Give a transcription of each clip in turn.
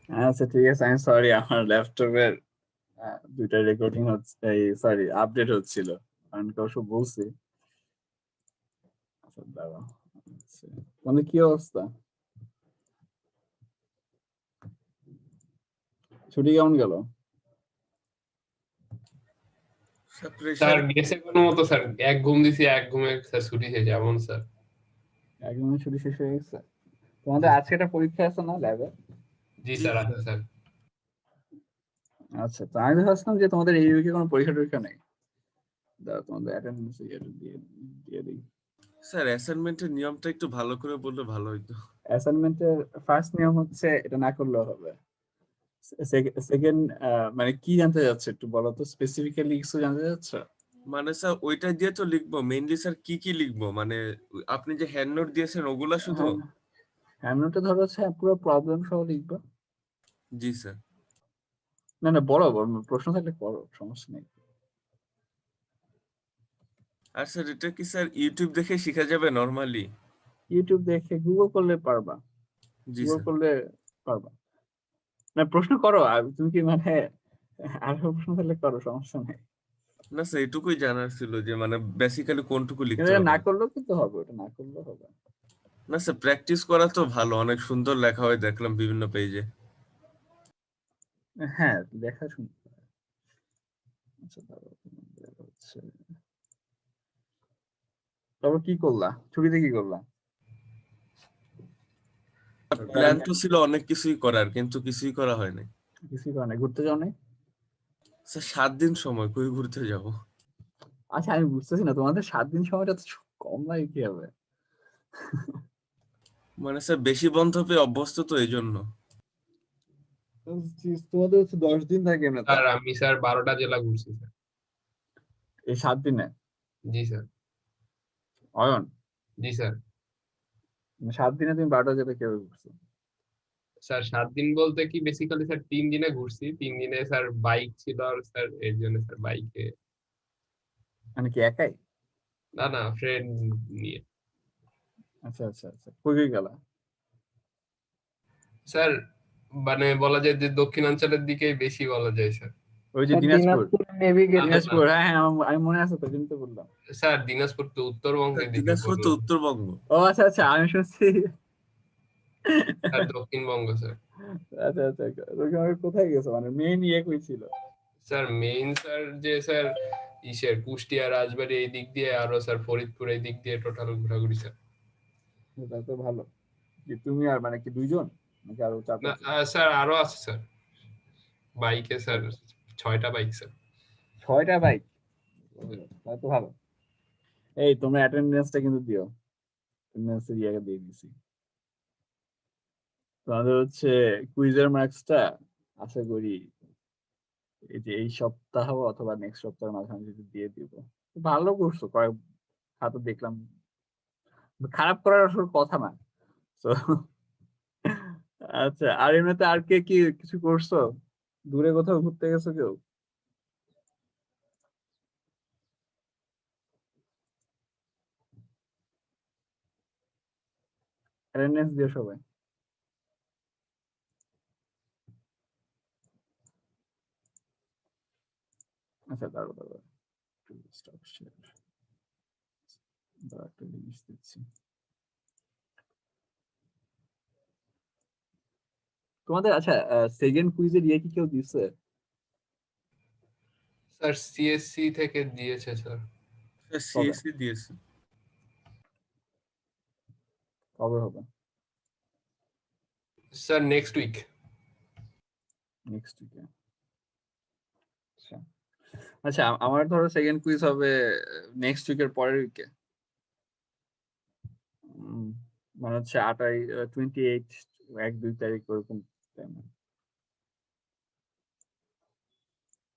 আচ্ছা ঠিক আছে, আমি সরি, আমার ল্যাপটপের দুইটা রেকর্ডিং হচ্ছে, এই সরি আপডেট হচ্ছিল, কারণ কাউকে বলছি। আচ্ছা দাঁড়াও। আচ্ছা, মানে কি অবস্থা, ছুটি কেমন গেল? স্যার গেছে কোনো মতো স্যার, এক ঘুম দিছি, এক ঘুমে স্যার ছুটি শেষ এমন স্যার। একদম ছুটি শেষ হয়ে গেছে। তোমাদের আজকে একটা পরীক্ষা আছে না ল্যাবে? জি স্যার আছে স্যার। আচ্ছা, তো আমি ভাবছিলাম যে তোমাদের এই উইকে কোনো পরীক্ষা টরীক্ষা নেই। দাঁড়াও, তোমাদের অ্যাটেন্ডেন্স দিয়ে দিয়ে দিই। স্যার অ্যাসাইনমেন্টের নিয়মটা একটু ভালো করে বললে ভালো হইতো। অ্যাসাইনমেন্টের ফার্স্ট নিয়ম হচ্ছে এটা না করলেও হবে। সেকেন্ড, মানে কি জানতে যাচ্ছে একটু বলো তো, স্পেসিফিক্যালি কিছু জানতে যাচ্ছে? মানে স্যার ওইটা দিয়ে তো লিখবো, মেইনলি স্যার কি কি লিখবো, মানে আপনি যে হ্যান্ড নোট দিয়েছেন ওগুলা শুধু? হ্যাঁ, হ্যান্ডনোটে ধরো হচ্ছে পুরো প্রবলেম সহ লিখবা। জি স্যার। না না, বলো প্রশ্ন থাকলে করো, সমস্যা নেই। আর স্যার এটা কি স্যার ইউটিউব দেখে শেখা যাবে নরমালি? ইউটিউব দেখে গুগল করলে পারবা, জি গুগল স্যার। করলে পারবা। না প্রশ্ন করো, আর তুমি কি মানে আর প্রশ্ন থাকলে করো, সমস্যা নেই। না স্যার এটুকুই জানার ছিল যে মানে বেসিক্যালি কোনটুকু কিন্তু লিখতে এটা না হবে। করলেও কিন্তু হবে, ওটা না করলেও হবে। না স্যার প্র্যাকটিস করা তো ভালো, অনেক সুন্দর লেখা হয় দেখলাম বিভিন্ন পেজে। হ্যাঁ, দেখা শুনতে হবে। আচ্ছা দাঁড়াও, তোমাদের হচ্ছে তারপর কি করলা, ছুটিতে কি করলা? প্ল্যান তো ছিল অনেক কিছুই করার, কিন্তু কিছুই করা হয়নি। কিছুই করে না, ঘুরতে যাও নাই? স্যার 7 দিন সময়, কই ঘুরতে যাব? আচ্ছা আমি বুঝতেছি না, তোমাদের 7 দিন সময়টা তো কম লাগে কি হবে? মানে স্যার বেশি বন্ধ পেয়ে অভ্যস্ত তো এই জন্য। তোমাদের হচ্ছে 10 দিন থাকে এমনিতে স্যার আমি স্যার 12টা জেলা ঘুরছি স্যার। এই 7 দিনে। জি স্যার। অয়ন, জি স্যার। 7 দিনে তুমি 12টা জেলা কেউ ঘুরছো? স্যার 7 দিন বলতে কি বেসিক্যালি স্যার 3 দিনে ঘুরছি, 3 দিনে স্যার বাইক ছিল আর স্যার এর জন্য স্যার বাইকে। মানে কি একাই? না না, ফ্রেন্ড নিয়ে। আচ্ছা আচ্ছা আচ্ছা, কই কই গেলা? স্যার মানে বলা যায় যে দক্ষিণাঞ্চলের দিকেই বেশি বলা যায় স্যার। ওই যে দিনাজপুর। দিনাজপুর নেভিগেট। না না না দিনাজপুর, হ্যাঁ হ্যাঁ, আমি মনে আছে তো, কিন্তু বললাম। স্যার, দিনাজপুর তো স্যার উত্তরবঙ্গের দিকে দিনাজপুর তো পড়লো। উত্তরবঙ্গ। ও আচ্ছা আচ্ছা, আমি শুনছি। Sir Dakshinbanga sir. আচ্ছা আচ্ছা, তুমি কোথায় গেছো, মানে মেইন ইয়ে কই ছিল? স্যার মেইন স্যার যে স্যার ইসের কুষ্টিয়া রাজবাড়ী এই দিক দিয়ে, আরো স্যার ফরিদপুর এই দিক দিয়ে টোটাল ঘোরাঘুরি স্যার। এটা তো ভালো। কি তুমি আর মানে কি দুইজন, নাকি আরো চার না পাঁচজন? স্যার আরো আছে স্যার, বাইকে স্যার 6টা বাইক স্যার। 6টা বাইক? তাহলে তো ভালো। এই তোমরা অ্যাটেন্ডেন্সটা কিন্তু দিও, অ্যাটেন্ডেন্সের ইয়েটা দিয়ে দিছি। তোমাদের হচ্ছে কুইজের মার্কসটা আশা করি এই যে এই সপ্তাহ অথবা নেক্সট সপ্তাহের মাঝামাঝি যদি দিয়ে দিব। ভালো করছো, কয়েক খাতা দেখলাম, খারাপ করার আসলে কথা না। তো আচ্ছা, আর এমনিতে আর কে কি কিছু করছো, দূরে কোথাও ঘুরতে গেছো কেউ? অ্যাটেন্ডেন্স দিও সবাই। আচ্ছা দাঁড়াও দাঁড়াও, একটু stop share। দাঁড়াও, একটা জিনিস দিচ্ছি। তোমাদের আচ্ছা, সেকেন্ড কুইজের ইয়ে কি কেউ দিচ্ছে? স্যার সিএসসি থেকে দিয়েছে স্যার। স্যার কবে, সিএসসি দিয়েছে। কবে হবে? Sir next week. নেক্সট উইকে? আচ্ছা আচ্ছা, আমার ধরো সেকেন্ড কুইজ হবে নেক্সট উইকের পরের উইকে, মানে হচ্ছে 28, 1-2 তারিখ ওরকম time এ।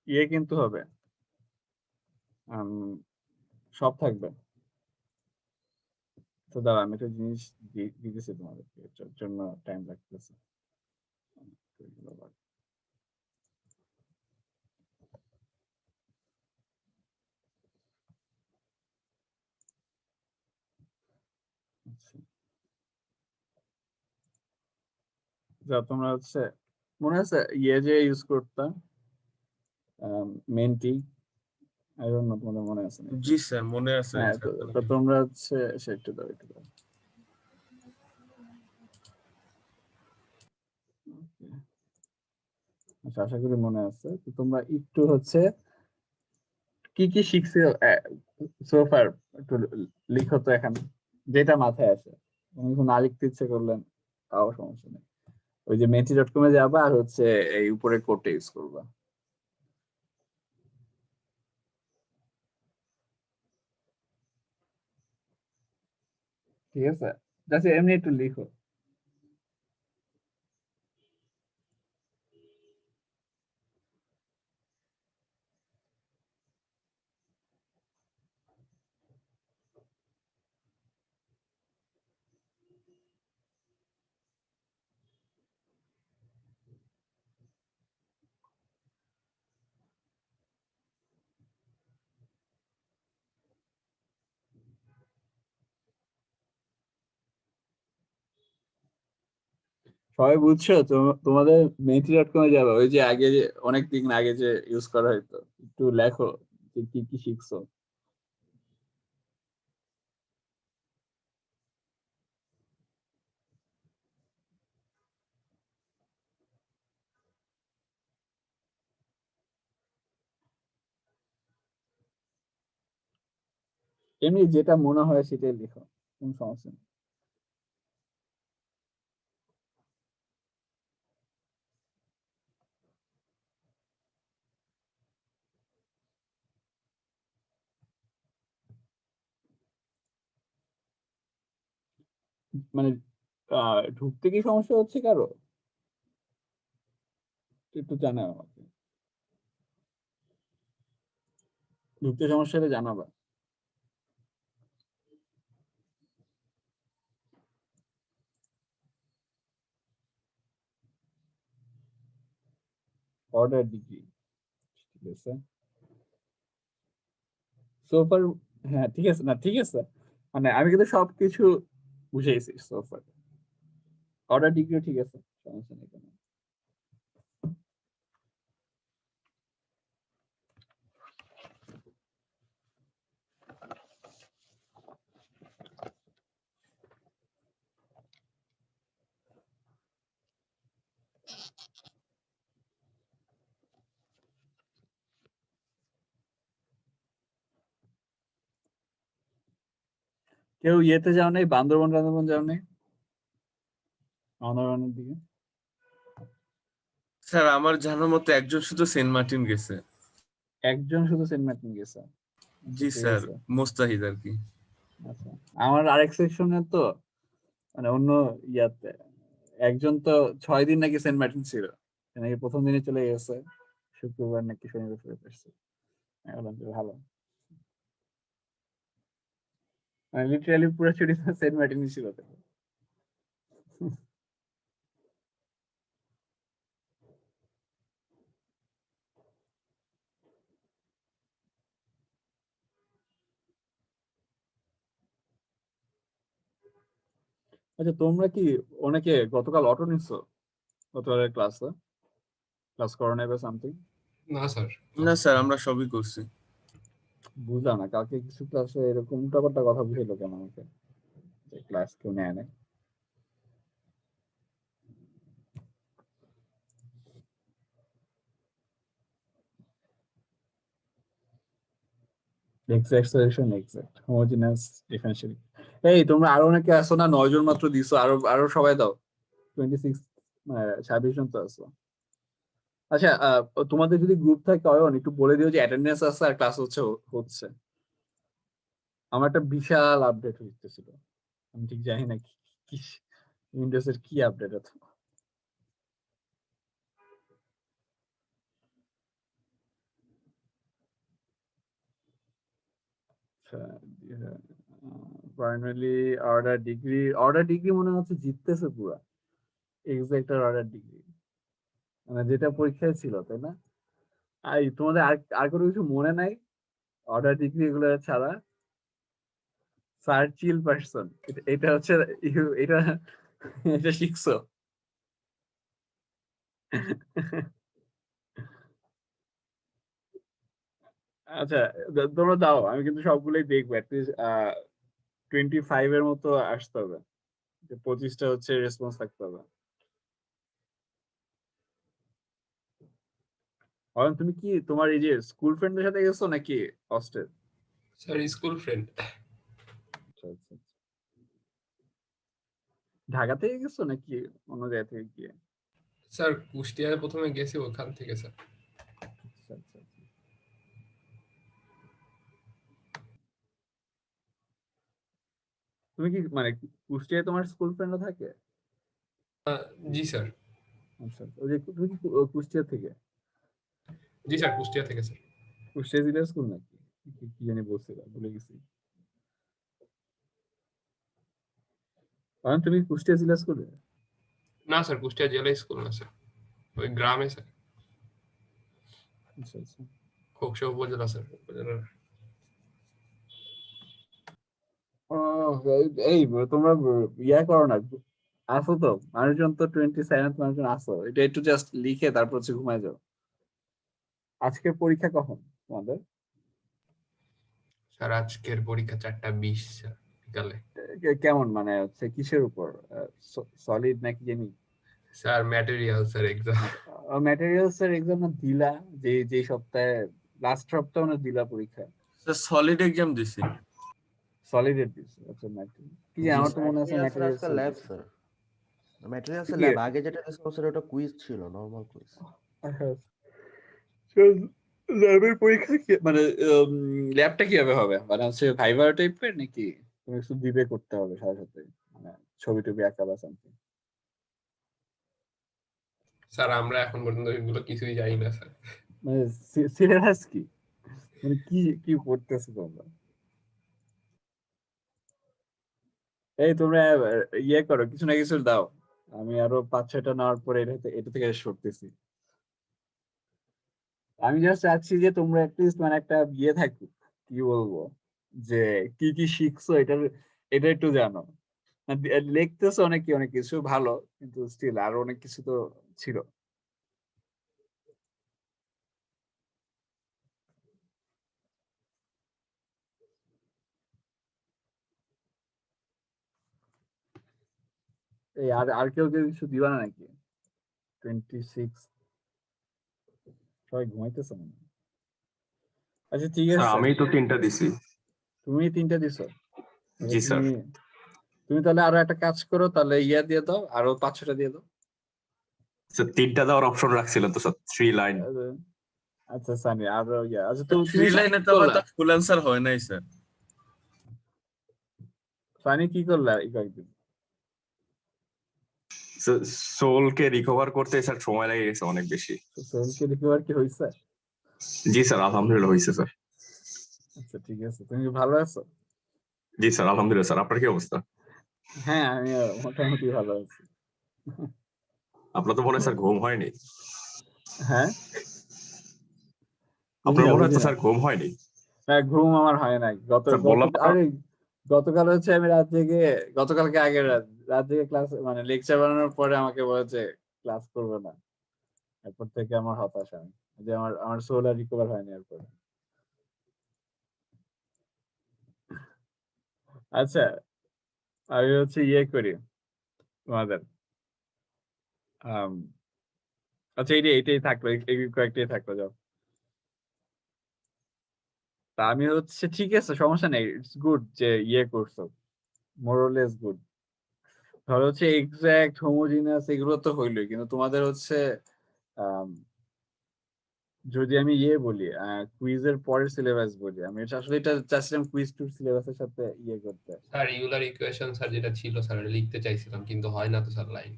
ইয়ে কিন্তু হবে, উম, সব থাকবে। তো দাঁড়া, আমি একটা জিনিস দিতেছি তোমাদেরকে, এটার জন্য টাইম লাগতেছে। আচ্ছা, যা তোমরা হচ্ছে মনে আছে ইয়ে যে ইউজ করতাম মেন্টি, আই ডোন্ট নো তোমাদের মনে আছে নাকি? জি স্যার, মনে আছে। হ্যাঁ, তো তোমরা হচ্ছে একটু দাও একটু দাও। Okay. আচ্ছা, আশা করি মনে আছে। তো তোমরা একটু হচ্ছে কি কি শিখছো সোফার একটু লিখো তো এখানে, যেটা মাথায় আছে। তুমি এখন না লিখতে ইচ্ছে করলেন তাও সমস্যা নেই। ওই যে menti.com-এ যাবা আর হচ্ছে এই উপরে কোডটা ইউজ করবা। ঠিক আছে, জাস্ট এমনি একটু লিখো। সবাই বুঝছো? তোমাদের menti.com-এ যাবে, ওই যে আগে যে অনেক দিন আগে যে ইউজ করা হইতো, একটু লেখো যে কি কি শিখছো। এমনি যেটা মনে হয় সেটাই লিখো, কোন সমস্যা নেই। মানে ঢুকতে কি সমস্যা হচ্ছে কারো? একটু জানাও আমাকে, ঢুকতে সমস্যা হলে জানাবা। অর্ডার ডিগ্রি, ঠিক আছে। সোফার, হ্যাঁ ঠিক আছে, না ঠিক আছে, মানে আমি কিন্তু সবকিছু বুঝাইছি। সোফার অর্ডার ডিগ্রিও ঠিক আছে, সমস্যা নেই কোনো। কেউ ইয়েতে যাও নাই, বান্দরবন টান্দরবন যাও নাই, বান্দরবনের দিকে? স্যার আমার জানার মতো একজন শুধু সেন্ট মার্টিন গেছে। একজন শুধু সেন্ট মার্টিন গেছে? আচ্ছা, জি ঠিক স্যার, আছে। মোস্তাহিদ আর কি। আচ্ছা, আমার আরেক সেকশনে তো মানে অন্য ইয়াতে একজন তো 6 দিন নাকি সেন্ট মার্টিন ছিল, সে নাকি প্রথম দিনে চলে গেছে, শুক্রবার নাকি শনিবার ফেরত আসছে। আমি বললাম যে ভালো, মানে লিটারালি পুরো ছুটি সেন্ট মার্টিনই ছিল তো। আচ্ছা, তোমরা কি অনেকে গতকাল অটো নিচ্ছো? গতকালের ক্লাসে ক্লাস করো নাই বা সামথিং? না স্যার। না স্যার, আমরা সবই করছি। বুঝলাম না, কালকে কিছু ক্লাসে এরকম উল্টাপাল্টা কথা বুঝাইলো কেন আমাকে, যে ক্লাস কেউ নেয় না। Exact solution, exact homogeneous differential. এই তোমরা আরো অনেকে আসো না, 9 জন মাত্র দিছো, আরো আরো সবাই দাও। 26, 26 জন তো আছো। আচ্ছা, তোমাদের যদি গ্রুপ থাকে অয়ন একটু বলে দিও যে অ্যাটেন্ডেন্স আছে আর ক্লাস হচ্ছে হচ্ছে। আমার একটা বিশাল আপডেট হইতেছিল, আমি ঠিক জানি না কি উইন্ডোজ এর কি আপডেট আছে। প্রাইমারি অর্ডার ডিগ্রি মনে হচ্ছে জিততেছে পুরা। এক্সাক্ট অর্ডার ডিগ্রি মানে যেটা পরীক্ষায় ছিল, তাই না? আর তোমাদের আর আর কোনো কিছু মনে নাই অর্ডার ডিগ্রি এগুলো ছাড়া? সার্চিল পারসন, এটা হচ্ছে এটা এটা শিখছো? আচ্ছা, তোমরা দাও। আমি কিন্তু সবগুলোই দেখবো। এট লিস্ট 25 এর মতো আসতে হবে। যে 25 টা হচ্ছে রেসপন্স থাকতে হবে। অয়ন, তুমি কি তোমার এই যে স্কুল ফ্রেন্ডদের সাথে গেছো নাকি হস্টেল? Sir school friend. আচ্ছা, আচ্ছা, আচ্ছা। ঢাকা থেকে গেছো নাকি অন্য জায়গা থেকে গিয়ে? স্যার কুষ্টিয়ায় প্রথমে গেছি, ওখান থেকে স্যার। আচ্ছা, আচ্ছা, আচ্ছা। তুমি কি মানে কুষ্টিয়ায় তোমার স্কুল ফ্রেন্ডরা থাকে? জি স্যার। আচ্ছা, আচ্ছা। ওই যে তুমি কি কুষ্টিয়া থেকে? জি স্যার, কুষ্টিয়া থেকে স্যার। কুষ্টিয়া জেলা স্কুল নাকি? কি জানি বলছিল, ভুলে গেছি। কারণ তুমি কুষ্টিয়া জেলা স্কুলে? না স্যার, কুষ্টিয়া জেলা স্কুল না স্যার, ওই গ্রামে স্যার, আচ্ছা, আচ্ছা। খোকসা উপজেলা স্যার, উপজেলার। ও, এই তোমরা ইয়া করো না, আসো তো মানুষজন তো 27 মানুষজন আসো, এটা একটু জাস্ট লিখে তারপর হচ্ছে ঘুমায় যাও। আজকের পরীক্ষা কখন তোমাদের? স্যার আজকের পরীক্ষা 4:20 স্যার, বিকালে। কেমন মানে হচ্ছে কিসের উপর? সলিড নাকি জানি? Sir material sir exam. Materials এর এক্সাম না দিলা? যে সপ্তাহে লাস্ট সপ্তাহে না দিলা পরীক্ষা? স্যার সলিড এক্সাম দিছি। সলিড এর দিছো? আচ্ছা, কি জি আমার তো স্যার। মনে আছে ম্যাটেরিয়ালস ম্যাটেরিয়ালস আজকাল এর ল্যাব দিছো। স্যার। ম্যাটেরিয়ালস কি ল্যাব আগে যেটা দিয়েছিলাম স্যার ওটা কুইজ ছিল, নরমাল কুইজ। ল্যাবের পরীক্ষা কি মানে ল্যাবটা কিভাবে হবে? মানে হচ্ছে ভাইভা টাইপের নাকি তুমি শুধু দিবে করতে হবে সাথে সাথে, মানে ছবি টবি আঁকা বা সামথিং? স্যার আমরা এখন পর্যন্ত এগুলো কিছুই জানি না স্যার। মানে সিলেবাস কি, মানে কি কি পড়তেছো তোমরা? এই তোমরা ইয়ে করো, কিছু না কিছু দাও। আমি আরো 5-6টা নেওয়ার পরে এটা থেকে সরতেছি। আমি জাস্ট চাচ্ছি যে তোমরা অ্যাটলিস্ট মানে একটা ইয়ে থাকুক, কি বলবো, যে কি কি শিখছো এটা একটু জানো। লিখতেছো অনেক অনেক কিছু ভালো, কিন্তু স্টিল আরো অনেক কিছু তো ছিল। এই আর আর কেউ কিছু দিবা না নাকি? 26 সবাই ঘুমাইতেছে মনে হয়। আচ্ছা, ঠিক স্যার আছে। আমি তো 3টা দিছি। তুমি 3টা দিছো? তাহলে জি স্যার। তুমি তাহলে আরো একটা কাজ করো, তাহলে ইয়া দিয়ে দাও, আরো 5-6টা দিয়ে দাও। স্যার 3টা দেওয়ার অপশন রাখছিলেন তো স্যার, 3 লাইন। আচ্ছা সানি, আরো ইয়া, আচ্ছা তুমি থ্রি সানি লাইনে কি তো আবার করলা? তো ফুল অ্যান্সার হয় নাই স্যার। সানি কি করলা এই কয়েকদিন? সোলকে রিকভার করতে স্যার সময় লেগে গেছে অনেক বেশি। সোলকে রিকভার কি হয়েছে? জি স্যার, আলহামদুলিল্লাহ হয়েছে স্যার। আচ্ছা, ঠিক আছে। তুমি কি ভালো আছো? জি স্যার আলহামদুলিল্লাহ। স্যার আপনার কি অবস্থা? হ্যাঁ, আমি মোটামুটি ভালো আছি। আপনার তো মনে হয় স্যার ঘুম হয়নি। হ্যাঁ, বুঝি আপনার না মনে হয় বুঝি তো না। স্যার ঘুম হয়নি। হ্যাঁ, ঘুম আমার হয় নাই। স্যার বললাম না। আরে গতকাল হচ্ছে আমি রাত জেগে, গতকালকে আগের রাত জেগে ক্লাস মানে লেকচার বানানোর পরে আমাকে বলেছে ক্লাস করবে না। এরপর থেকে আমার হতাশা, আমি যে আমার সোল আর রিকভার হয়নি এরপর। আচ্ছা, আমি হচ্ছে ইয়ে করি তোমাদের। আম, আচ্ছা, এইটাই থাকলো, এই কয়েকটাই থাকলো, যাও। তা আমি হচ্ছে ঠিক আছে, সমস্যা নেই, ইটস গুড যে ইয়ে করছো, মোরলেস গুড। ধরো হচ্ছে এক্সাক্ট হোমোজিনিয়াস এগুলো তো হইলোই, কিন্তু তোমাদের হচ্ছে আম, যদি আমি ইয়ে বলি, কুইজের পরের সিলেবাস বলি, আমি আসলে এটা চাচ্ছিলাম কুইজ টু সিলেবাসের সাথে ইয়ে করতে। স্যার ইউলার ইকুয়েশন স্যার যেটা ছিল স্যার ওটা লিখতে চাইছিলাম, কিন্তু হয় না তো স্যার লাইন।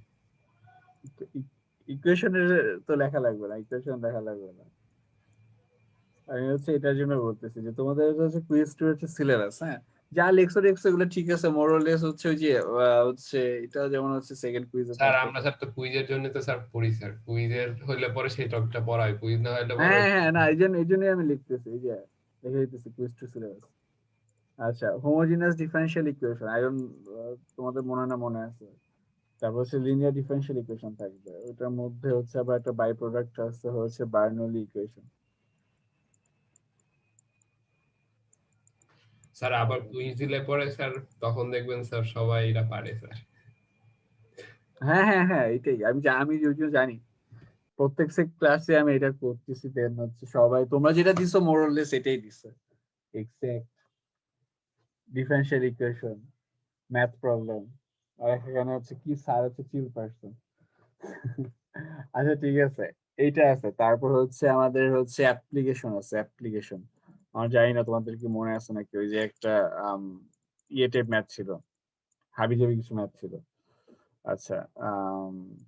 ইকুয়েশনের তো লেখা লাগবে না, ইকুয়েশন লেখা লাগবে না। আমি হচ্ছে এটার জন্য বলতেছি যে তোমাদের হচ্ছে কুইজ টু হচ্ছে সিলেবাস, হ্যাঁ, যা লেখছো লেখছো এগুলো ঠিক আছে, মোরলেস হচ্ছে ওই যে হচ্ছে এটা যেমন হচ্ছে সেকেন্ড কুইজে স্যার থাকবে। আমরা স্যার তো কুইজের জন্য তো স্যার পড়ি স্যার, কুইজের হইলে পরে সেই টপিকটা পড়ায়, কুইজ না হইলে পরে হ্যাঁ হ্যাঁ, না এই জন্যই আমি লিখতেছি, এই যে লিখে দিতেছি কুইজ টু সিলেবাস। আচ্ছা, হোমোজিনিয়াস ডিফারেনশিয়াল ইকুয়েশন, তোমাদের মনে না মনে আছে? তারপর হচ্ছে লিনিয়ার ডিফারেনশিয়াল ইকুয়েশন থাকবে, ওটার মধ্যে হচ্ছে আবার একটা বাই প্রোডাক্ট আছে হচ্ছে বার্নৌলি ইকুয়েশন। স্যার আবার কুইজ দিলে পরে স্যার তখন দেখবেন স্যার সবাই এটা পারে স্যার। হ্যাঁ হ্যাঁ হ্যাঁ, এটাই আমি যদিও জানি প্রত্যেক ক্লাসে আমি এটা করতেছি, দেন হচ্ছে সবাই তোমরা যেটা দিছো মোরলেস এটাই দিছে, exact differential equation, math problem, আর এখানে হচ্ছে কি স্যার হচ্ছে চিল পারসন। আচ্ছা ঠিক আছে, এইটা আছে। তারপর হচ্ছে আমাদের হচ্ছে অ্যাপ্লিকেশন আছে, অ্যাপ্লিকেশন। আমার জানি না তোমাদের কি মনে আছে নাকি, ওই যে একটা ইয়ে টাইপ ম্যাথ ছিল, হাবিজাবি কিছু ম্যাথ ছিল। আচ্ছা,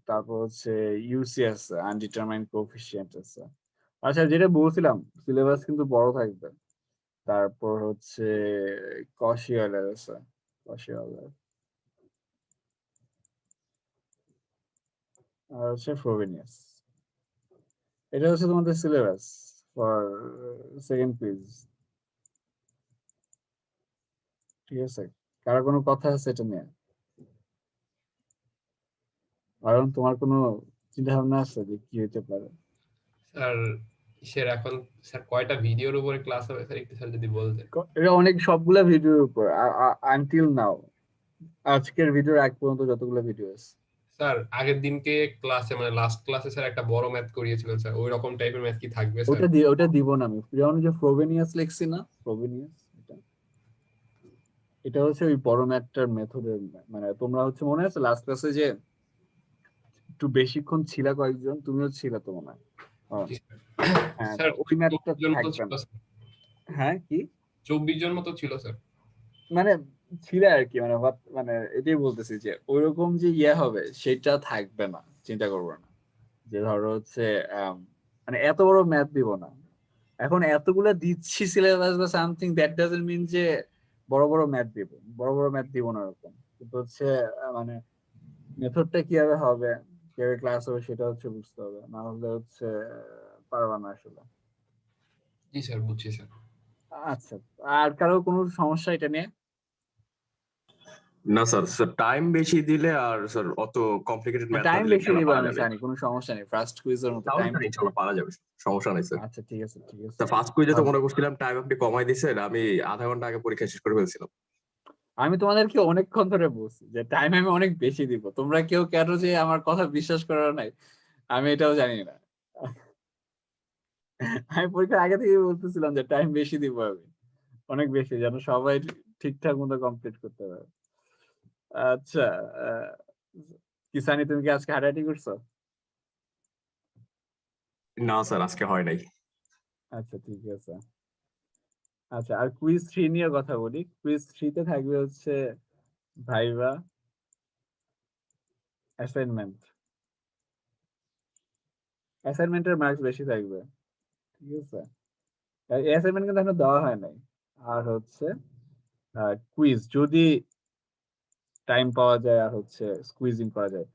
তারপর হচ্ছে ইউসি আছে, আনডিটারমাইন্ড কোএফিসিয়েন্ট আছে। আচ্ছা, যেটা বলছিলাম সিলেবাস কিন্তু বড় থাকবে। তারপর হচ্ছে কশি অয়লার আছে, কশি অয়লার, আর হচ্ছে ফ্রোবেনিয়াস। এটা হচ্ছে তোমাদের সিলেবাস ফর সেকেন্ড কুইজ। ঠিক আছে, কারো কোনো কথা আছে এটা নিয়ে? কারণ তোমার কোনো চিন্তা ভাবনা আছে যে কি হইতে পারে? স্যার স্যার এখন স্যার কয়টা ভিডিওর উপরে ক্লাস হবে স্যার একটু স্যার যদি বলতেন। এটা অনেক সবগুলা ভিডিওর উপর, আনটিল নাও আজকের ভিডিওর আগ পর্যন্ত যতগুলো ভিডিও আছে। স্যার আগের দিনকে ক্লাসে মানে লাস্ট ক্লাসে স্যার একটা বড় ম্যাথ করিয়েছিলেন স্যার, ওই রকম টাইপের ম্যাথ কি থাকবে স্যার? ওটা দিব না আমি, যেমন যে ফ্রোবেনিয়াস লিখছি না, ফ্রোবেনিয়াস এটা হচ্ছে ওই বড় ম্যাথটার মেথডের। মানে তোমরা হচ্ছে মনে আছে লাস্ট ক্লাসে যে একটু বেশিক্ষণ ছিলা কয়েকজন, তুমিও ছিলা তো মনে হয়। জি স্যার। হ্যাঁ, স্যার ওই ম্যাথটা 24 জন মতো থাকবে ছিল না। স্যার, হ্যাঁ কি 24 জন মতো ছিল স্যার। মানে ছিল আর কি, মানে মানে এটাই বলতেছি যে ওইরকম যে ইয়ে হবে সেটা থাকবে না, চিন্তা করবো না। যে ধরো হচ্ছে মানে এত বড় ম্যাথ দিব না। এখন এতগুলা দিচ্ছি সিলেবাস বা সামথিং, দ্যাট ডাজন্ট মিন যে বড় বড় ম্যাথ দিব, বড় বড় ম্যাথ দিব না এরকম। কিন্তু হচ্ছে মানে মেথডটা কিভাবে হবে, কিভাবে ক্লাস হবে সেটা হচ্ছে বুঝতে হবে, না হলে হচ্ছে পারবা না আসলে। জি স্যার বুঝছি স্যার। আচ্ছা, আর কারো কোনো সমস্যা এটা নিয়ে? না স্যার, স্যার টাইম বেশি দিলে আর স্যার অত কমপ্লিকেটেড ম্যাথ না টাইম দিলে বেশি ইনশাআল্লাহ দিব, পারা আমি যাবে। জানি, কোনো সমস্যা নেই, ফার্স্ট কুইজের মতো তাহলে টাইম স্যার বেশি। ইনশাআল্লাহ পারা যাবে, সমস্যা নাই স্যার। আচ্ছা ঠিক আছে ঠিক আছে। স্যার ফার্স্ট কুইজে তো ভালো। মনে করছিলাম টাইম আপনি কমাই দিয়েছেন, আমি আধা ঘন্টা আগে পরীক্ষা শেষ করে ফেলছিলাম। আমি তোমাদেরকে অনেকক্ষণ ধরে বলছি যে টাইম আমি অনেক বেশি দিব, তোমরা কেউ কেন যে আমার কথা বিশ্বাস করো নাই আমি এটাও জানি না। আমি পরীক্ষার আগে থেকে বলতেছিলাম যে টাইম বেশি দিব আমি, অনেক বেশি, যেন সবাই ঠিকঠাক মতো কমপ্লিট করতে পারে। আচ্ছা, আহ, কিসানি তুমি কি আজকে হাঁটাহাঁটি করছো? না স্যার, আজকে হয় নাই। আচ্ছা ঠিক আছে। আচ্ছা, আর কুইজ 3 নিয়ে কথা বলি। কুইজ 3 তে থাকবে হচ্ছে ভাইবা, অ্যাসাইনমেন্ট। অ্যাসাইনমেন্টের মার্কস বেশি থাকবে, ঠিক আছে? অ্যাসাইনমেন্ট কিন্তু এখনো দেওয়া হয় নাই। আর হচ্ছে কুইজ যদি টাইম পাওয়া যায় আর হচ্ছে স্কুইজিং করা যায়।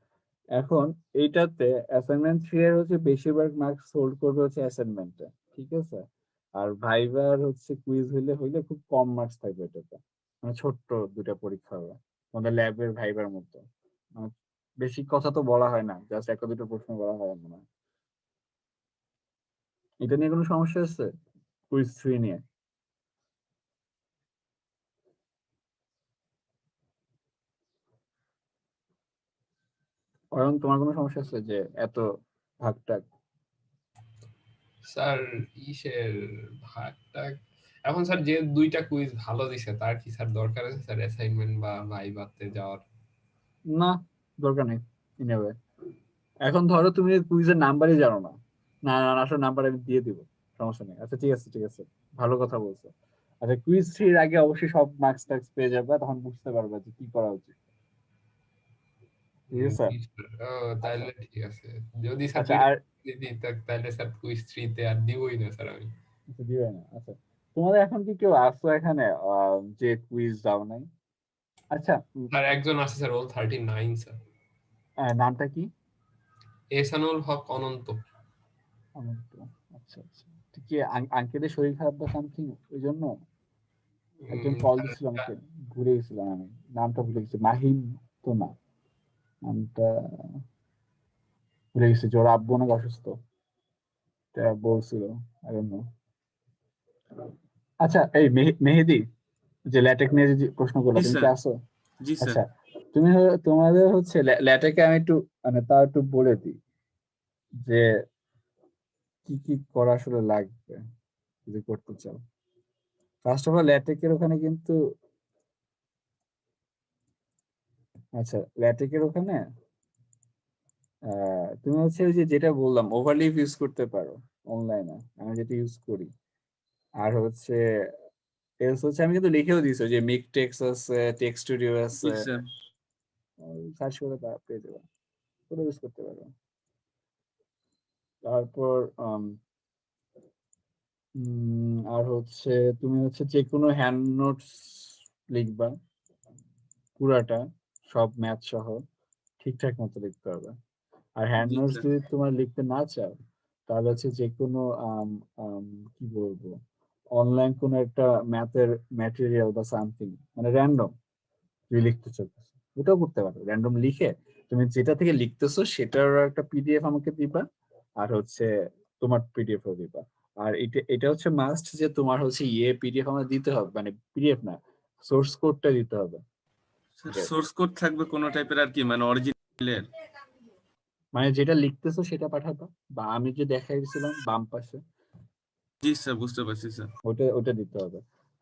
এখন এইটাতে অ্যাসাইনমেন্ট 3 এর হচ্ছে বেশিরভাগ মার্কস হোল্ড করবে হচ্ছে অ্যাসাইনমেন্টে, ঠিক আছে? আর ভাইবার হচ্ছে কুইজ হইলে হইলে খুব কম মার্কস থাকবে এটাতে, মানে ছোট্ট দুটা পরীক্ষা হবে আমাদের ল্যাবের ভাইবার মতো। মানে বেশি কথা তো বলা হয় না, জাস্ট একটা দুটো প্রশ্ন করা হয় মনে হয়। এটা নিয়ে কোনো সমস্যা আছে কুইজ 3 নিয়ে? কারণ তোমার কোনো সমস্যা আছে যে এত ভাগটাগ? স্যার ইসের ভাগটা এখন স্যার যে দুইটা কুইজ ভালো দিছে তার কি স্যার দরকার আছে স্যার অ্যাসাইনমেন্ট বা ভাইভাতে যাওয়ার? না, দরকার নেই ইনেবে। এখন ধরো তুমি কুইজের নাম্বারই জানো না, না না না, আসলে নাম্বার আমি দিয়ে দিব, সমস্যা নেই। আচ্ছা ঠিক আছে ঠিক আছে, ভালো কথা বলছো। আচ্ছা, কুইজ 3 এর আগে অবশ্যই সব মার্কস টার্কস পেয়ে যাবে, তখন বুঝতে পারবে যে কি করা উচিত, ঠিক আছে? জি স্যার। আচ্ছা তাহলে ঠিক আছে, যদি স্যার আচ্ছা, দুইটা আর দিই তাহলে স্যার কুইজ 3 তে আর দিবই না স্যার আমি। কিছু দিবে না? আচ্ছা, তোমাদের এখন কি কেউ আসছো এখানে যে কুইজ দাও নাই? আচ্ছা, স্যার একজন আছে স্যার, ওল 39 স্যার, নামটা কি? এহসানুল হক অনন্ত। অনন্ত। আচ্ছা আচ্ছা, ঠিক কি আঙ্কেলের শরীর খারাপ বা সামথিং ওই জন্য একজন কল স্যার দিছিল আমাকে, ভুলে গেছিলাম আমি, নামটা ভুলে গেছি, মাহিম তো না? নামটা ভুলে গেছি, যে ওর আব্বু অনেক অসুস্থ, তা বলছিল, I don't know. আচ্ছা, এই মেহেদি, যে ল্যাটেক নিয়ে যে প্রশ্ন করলো, জি তুমি কি স্যার। আসো? জি স্যার। আচ্ছা, তোমাদের হচ্ছে ল্যাটেকে আমি একটু মানে তাও একটু বলে দিই যে কি কি করা আসলে লাগবে যদি করতে চাও। ফার্স্ট অফ অল ল্যাটেকের ওখানে কিন্তু, আচ্ছা ল্যাটেকের ওখানে তুমি হচ্ছে ওই যে যেটা বললাম ওভারলিভ ইউজ করতে পারো অনলাইনে, আমি যেটা ইউজ করি। আর হচ্ছে এলস হচ্ছে আমি কিন্তু লিখেও দিয়েছি যে মিক টেক্স আছে, টেক্সট স্টুডিও জি আছে, স্যার। সার্চ করে পেয়ে যাবে, ওটা ইউজ করতে পারো। তারপর আর হচ্ছে তুমি হচ্ছে যে কোনো হ্যান্ড নোটস লিখবা পুরাটা, সব ম্যাথ সহ ঠিকঠাক মতো লিখতে হবে। আর হ্যান্ড জি নোটস স্যার। যদি তোমার লিখতে না চাও, তাহলে হচ্ছে যে কোনো কি বলবো, অনলাইন কোনো একটা ম্যাথের ম্যাটেরিয়াল বা সামথিং, মানে র্যান্ডম তুমি লিখতে চাইতেছো, ওটাও করতে পারো। র্যান্ডম লিখে তুমি যেটা থেকে লিখতেছো সেটার একটা পিডিএফ আমাকে দিবা, আর হচ্ছে তোমার পিডিএফ ও দিবা। আর এটা হচ্ছে মাস্ট যে তোমার হচ্ছে পিডিএফ আমাকে দিতে হবে, মানে পিডিএফ না, সোর্স কোডটা দিতে হবে। সোর্স কোড থাকবে কোনো টাইপের আর কি, মানে অরিজিনালের? মানে যেটা লিখতেছো সেটা পাঠাবা, বা আমি যে দেখাই দিয়েছিলাম বাম পাশে, জি স্যার, বুঝতে পারছি স্যার। ওটা দিতে হবে।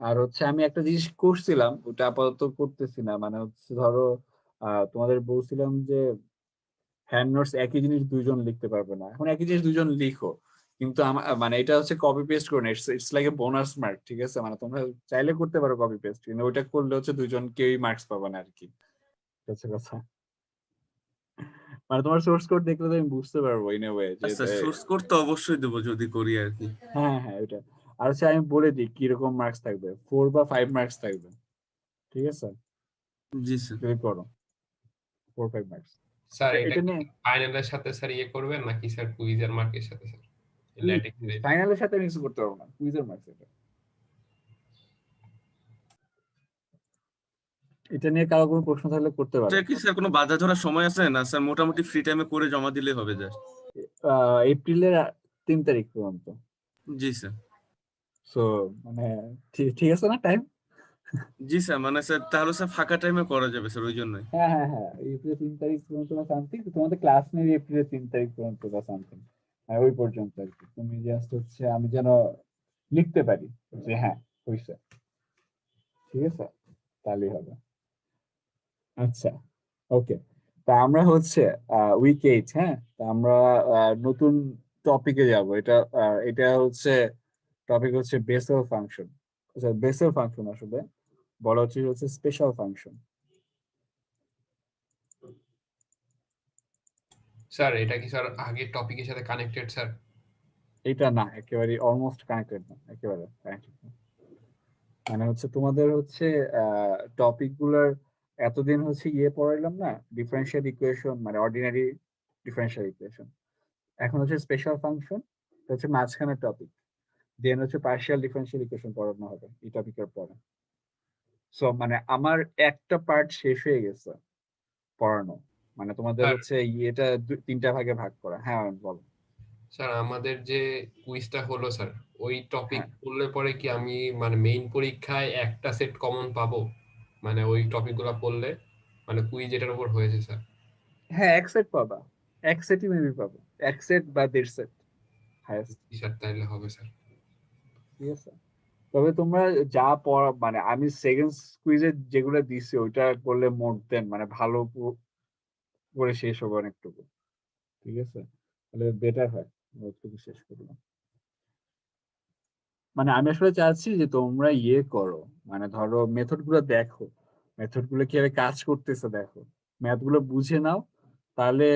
আর হচ্ছে আমি একটা জিনিস করছিলাম, ওটা আপাতত করতেছি না, মানে হচ্ছে ধরো তোমাদের বলছিলাম যে হ্যান্ড নোটস একই জিনিস দুইজন লিখতে পারবে না, এখন একই জিনিস দুইজন লিখো, কিন্তু আমার মানে এটা হচ্ছে কপি পেস্ট করে না, it's like a bonus mark, ঠিক আছে? মানে তোমরা চাইলে করতে পারো কপি পেস্ট, কিন্তু ওইটা করলে হচ্ছে দুইজন কেউই মার্কস পাবে না আর কি, হচ্ছে কথা। মানে তোমার সোর্স কোড দেখলে তো আমি বুঝতে পারবো ইন এ ওয়ে যে আচ্ছা, সোর্স কোড তো অবশ্যই দেবো যদি করি আর কি। হ্যাঁ হ্যাঁ ওইটা। আর হচ্ছে আমি বলে দিই কিরকম মার্কস থাকবে, 4 বা 5 মার্কস থাকবে, ঠিক আছে? জি স্যার। যদি করো 4-5 মার্কস। স্যার এটা এটা কি নিয়ে ফাইনালের সাথে স্যার ইয়ে করবেন নাকি স্যার কুইজের মার্কের সাথে স্যার? ল্যাটিক ফাইনালের সাথে মিক্স করতে পারবো না, কুইজের মার্কস এটা। এটা নিয়ে কারো কোনো প্রশ্ন থাকলে করতে পারো। এটা কি স্যার কোনো বাধা ধরার সময় আছে না স্যার? মোটামুটি ফ্রি টাইমে করে জমা দিলে হবে জাস্ট। এপ্রিলের 3 তারিখ পর্যন্ত। জি স্যার। সো মানে ঠিক আছে না টাইম? জি স্যার, মানে স্যার তাহলে স্যার ফাঁকা টাইমে করা যাবে স্যার, ওই জন্যই। হ্যাঁ হ্যাঁ হ্যাঁ, এপ্রিলের 3 তারিখ পর্যন্ত বা সামথিং, তোমাদের ক্লাস নেবে এপ্রিলের 3 তারিখ পর্যন্ত বা সামথিং, ওই পর্যন্ত আর কি। তুমি জাস্ট হচ্ছে আমি যেন লিখতে পারি যে হ্যাঁ হইছে, ঠিক আছে? তাহলেই হবে। আচ্ছা, ওকে। তা আমরা হচ্ছে উইক 8, হ্যাঁ, তা আমরা নতুন টপিকে যাব। এটা হচ্ছে টপিক হচ্ছে বেসেল ফাংশন। আচ্ছা, বেসেল ফাংশন আসলে বলা হচ্ছে স্পেশাল ফাংশন। স্যার এটা কি স্যার আগের টপিকের সাথে কানেক্টেড স্যার? এটা না, একেবারে অলমোস্ট কানেক্টেড না, একেবারে কানেক্টেড না। মানে হচ্ছে তোমাদের হচ্ছে টপিক গুলার এতদিন হচ্ছে পড়াইলাম না, ডিফারেন্সিয়াল ইকুয়েশন, মানে অর্ডিনারি ডিফারেন্সিয়াল ইকুয়েশন। এখন হচ্ছে স্পেশাল ফাংশন, হচ্ছে মাঝখানে টপিক, দেন হচ্ছে পার্শিয়াল ডিফারেন্সিয়াল ইকুয়েশন পড়ানো হবে এই টপিকের পরে। সো মানে আমার একটা পার্ট শেষ হয়ে গেছে পড়ানো, মানে তোমাদের স্যার হচ্ছে এটা 3টা ভাগে ভাগ করা। হ্যাঁ বলো। স্যার আমাদের যে কুইজটা হলো স্যার, ওই টপিক হ্যাঁ পড়লে পরে কি আমি মানে মেইন পরীক্ষায় একটা সেট কমন পাবো? মানে ওই টপিকগুলো পড়লে, মানে কুইজ এটার উপর হয়েছে স্যার। হ্যাঁ, এক সেট পাবা, এক সেটই মেবি পাবো, এক সেট বা 1.5 সেট হাইয়েস্ট, স্যার তাইলে হবে স্যার। ঠিক আছে? তবে তোমরা যা পড়া, মানে আমি সেকেন্ড কুইজে যেগুলো দিছি ওইটা করলে মোর দেন মানে ভালো করে শেষ হবে অনেকটুকু, ঠিক আছে? তাহলে বেটার হয় অনেকটুকু শেষ করলাম। মানে আমি আসলে চাচ্ছি যে তোমরা করো, মানে ধরো মেথড গুলো দেখো, মেথড গুলো কিভাবে কাজ করতেছে দেখো, ম্যাথ গুলো বুঝে নাও। তাহলে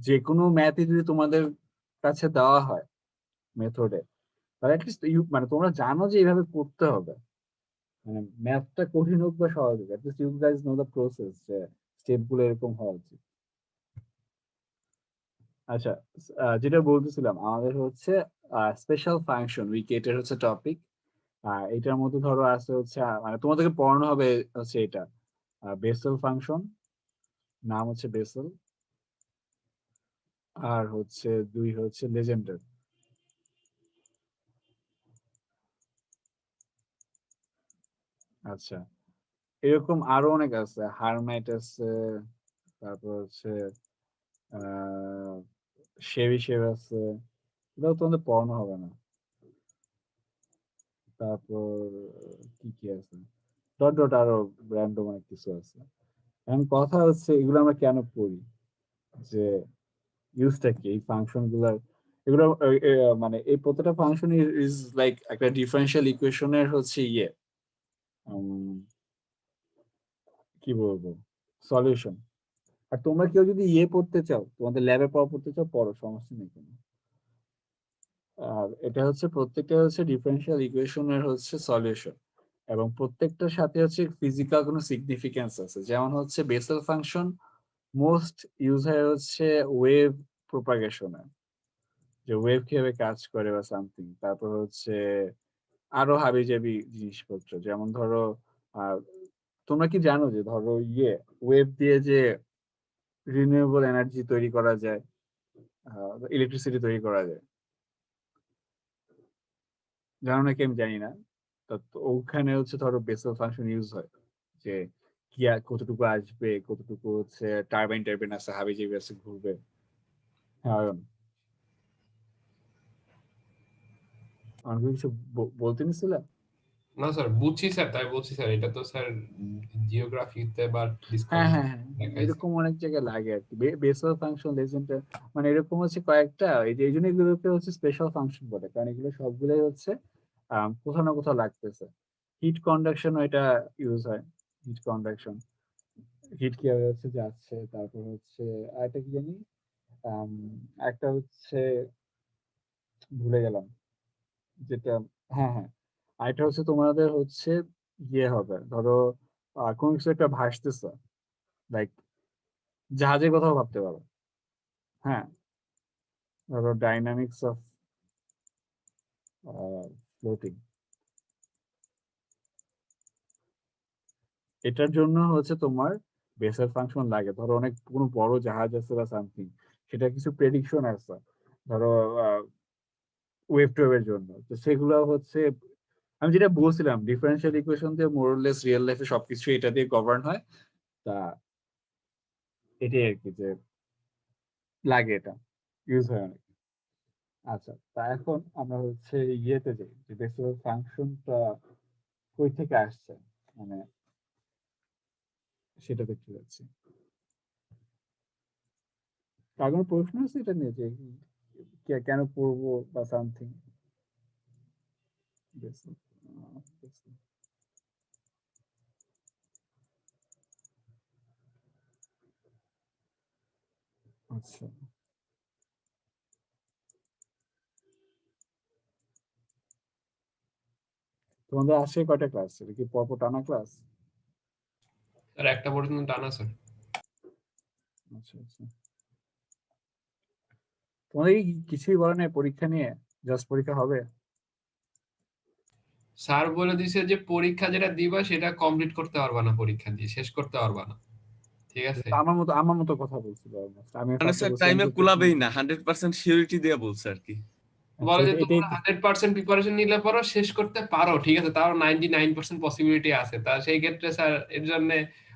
যে কোনো ম্যাথই যদি তোমাদের কাছে দেওয়া হয় মেথডে, তাহলে অ্যাটলিস্ট মানে তোমরা জানো যে এইভাবে করতে হবে। মানে ম্যাথটা কঠিন হোক বা সহজ হোক, at least you guys know the process, যে স্টেপ গুলো এরকম হওয়া উচিত। আচ্ছা, যেটা বলতেছিলাম আমাদের হচ্ছে স্পেশাল ফাংশন উইক 8 এর হচ্ছে টপিক। এটার মধ্যে ধরো আছে হচ্ছে মানে তোমাদেরকে পড়ানো হবে হচ্ছে এটা বেসেল ফাংশন, নাম হচ্ছে বেসেল। আর হচ্ছে 2 হচ্ছে লেজেন্ডের। আচ্ছা, এরকম আরো অনেক আছে, হারমাইট আছে, তারপর হচ্ছে শেভি শেভ আছে, এটাও তোমাদের পড়ানো হবে না। তারপর কি কি আছে, ডট ডট আরো র্যান্ডম অনেক কিছু আছে। এখন কথা হচ্ছে এগুলো আমরা কেন পড়ি, যে ইউজটা কি এই ফাংশন গুলার, এগুলো মানে এই প্রত্যেকটা ফাংশন ইজ লাইক একটা ডিফারেনশিয়াল ইকুয়েশনের হচ্ছে কি বলবো, সলিউশন। আর তোমরা কেউ যদি পড়তে চাও, তোমাদের ল্যাবে পড়তে চাও, পড়ো, সমস্যা নেই কোনো। আর এটা হচ্ছে প্রত্যেকটা হচ্ছে ডিফারেনশিয়াল ইকুয়েশনের হচ্ছে সলিউশন, এবং প্রত্যেকটার সাথে হচ্ছে ফিজিক্যাল কোনো সিগনিফিকেন্স আছে। যেমন হচ্ছে বেসেল ফাংশন মোস্ট ইউজ হয় হচ্ছে ওয়েভ প্রোপাগেশনে, যে ওয়েভ কিভাবে কাজ করে বা সামথিং। তারপর হচ্ছে আরো হাবিজাবি জিনিসপত্র, যেমন ধরো তোমরা কি জানো যে ধরো ওয়েভ দিয়ে যে রিনিউয়েবল এনার্জি তৈরি করা যায়, ইলেকট্রিসিটি তৈরি করা যায়, জানো নাকি আমি জানি না। তো ওখানে হচ্ছে ধরো বেসেল ফাংশন ইউজ হয়, যে কি কতটুকু আসবে, কতটুকু হচ্ছে টারবাইন টারবাইন আছে, হাবিজাবি আছে, ঘুরবে। হ্যাঁ অয়ন, আমাকে কিছু বলতে নিছিল? না স্যার, বুঝছি স্যার, তাই বলছি স্যার, এটা তো স্যার জিওগ্রাফিতে বা হ্যাঁ ডিসকাভারি হ্যাঁ হ্যাঁ, দেখাইছে। এরকম অনেক জায়গায় লাগে আর কি, বেসেল ফাংশন, লেজেন্ডার, মানে এরকম হচ্ছে কয়েকটা, এই জন্য এগুলোকে হচ্ছে স্পেশাল ফাংশন বলে, কারণ এগুলো সবগুলোই হচ্ছে কোথাও না কোথাও লাগতেছে। হিট কন্ডাকশন এটা ইউজ হয়, হিট কন্ডাকশন, হিট কিভাবে হচ্ছে যাচ্ছে। তারপর হচ্ছে আরেকটা কি জানি, আম, একটা হচ্ছে ভুলে গেলাম যেটা, হ্যাঁ হ্যাঁ, আরেকটা হচ্ছে তোমাদের হচ্ছে হবে, ধরো কোন কিছু একটা ভাসতেছে, লাইক জাহাজের কথাও ভাবতে পারো। হ্যাঁ, ধরো ডাইনামিক্স অফ ফ্লোটিং, এটার জন্য হচ্ছে তোমার বেসেল ফাংশন লাগে। ধরো অনেক কোনো বড় জাহাজ আছে বা সামথিং, সেটা কিছু প্রেডিকশন আছে, ধরো ওয়েভ টোয়েভের জন্য, তো সেগুলো হচ্ছে আমি যেটা বলছিলাম, ডিফারেন্সিয়াল ইকুয়েশন দিয়ে মোরলেস রিয়েল লাইফে সবকিছু এটা দিয়ে গভর্ন হয়। তা এটাই আর কি, যে লাগে, এটা ইউজ হয় অনেক। আচ্ছা, তা এখন আমরা হচ্ছে ইয়েতে যাই, যে বেসেল ফাংশনটা কই থেকে আসছে, মানে সেটা দেখতে যাচ্ছি। তার কোনো প্রশ্ন আছে এটা নিয়ে, যে কেন পড়বো বা সামথিং? আচ্ছা, তোমাদের আসে কয়টা ক্লাস, এটা কি পরপর টানা ক্লাস? স্যার একটা পর্যন্ত টানা স্যার। আচ্ছা আচ্ছা, তোমাদের কি কিছুই বলে নাই পরীক্ষা নিয়ে, জাস্ট পরীক্ষা হবে? স্যার বলে দিছে যে পরীক্ষা যেটা দিবা সেটা কমপ্লিট করতে পারবা না, পরীক্ষা দিয়ে শেষ করতে পারবা না, ঠিক আছে? আমার মতো কথা বলছিল almost। আমি মানে ফার্স্টে স্যার বলছিলাম টাইমে যে কুলাবেই না, 100% সিউরিটি দিয়ে বলছে আর কি। আচ্ছা, বলে যে এটাই তোমরা 100% প্রিপারেশন নিলে পরো শেষ করতে পারো, ঠিক আছে, তাও 99% পসিবিলিটি আছে, তা সেই ক্ষেত্রে স্যার এর জন্য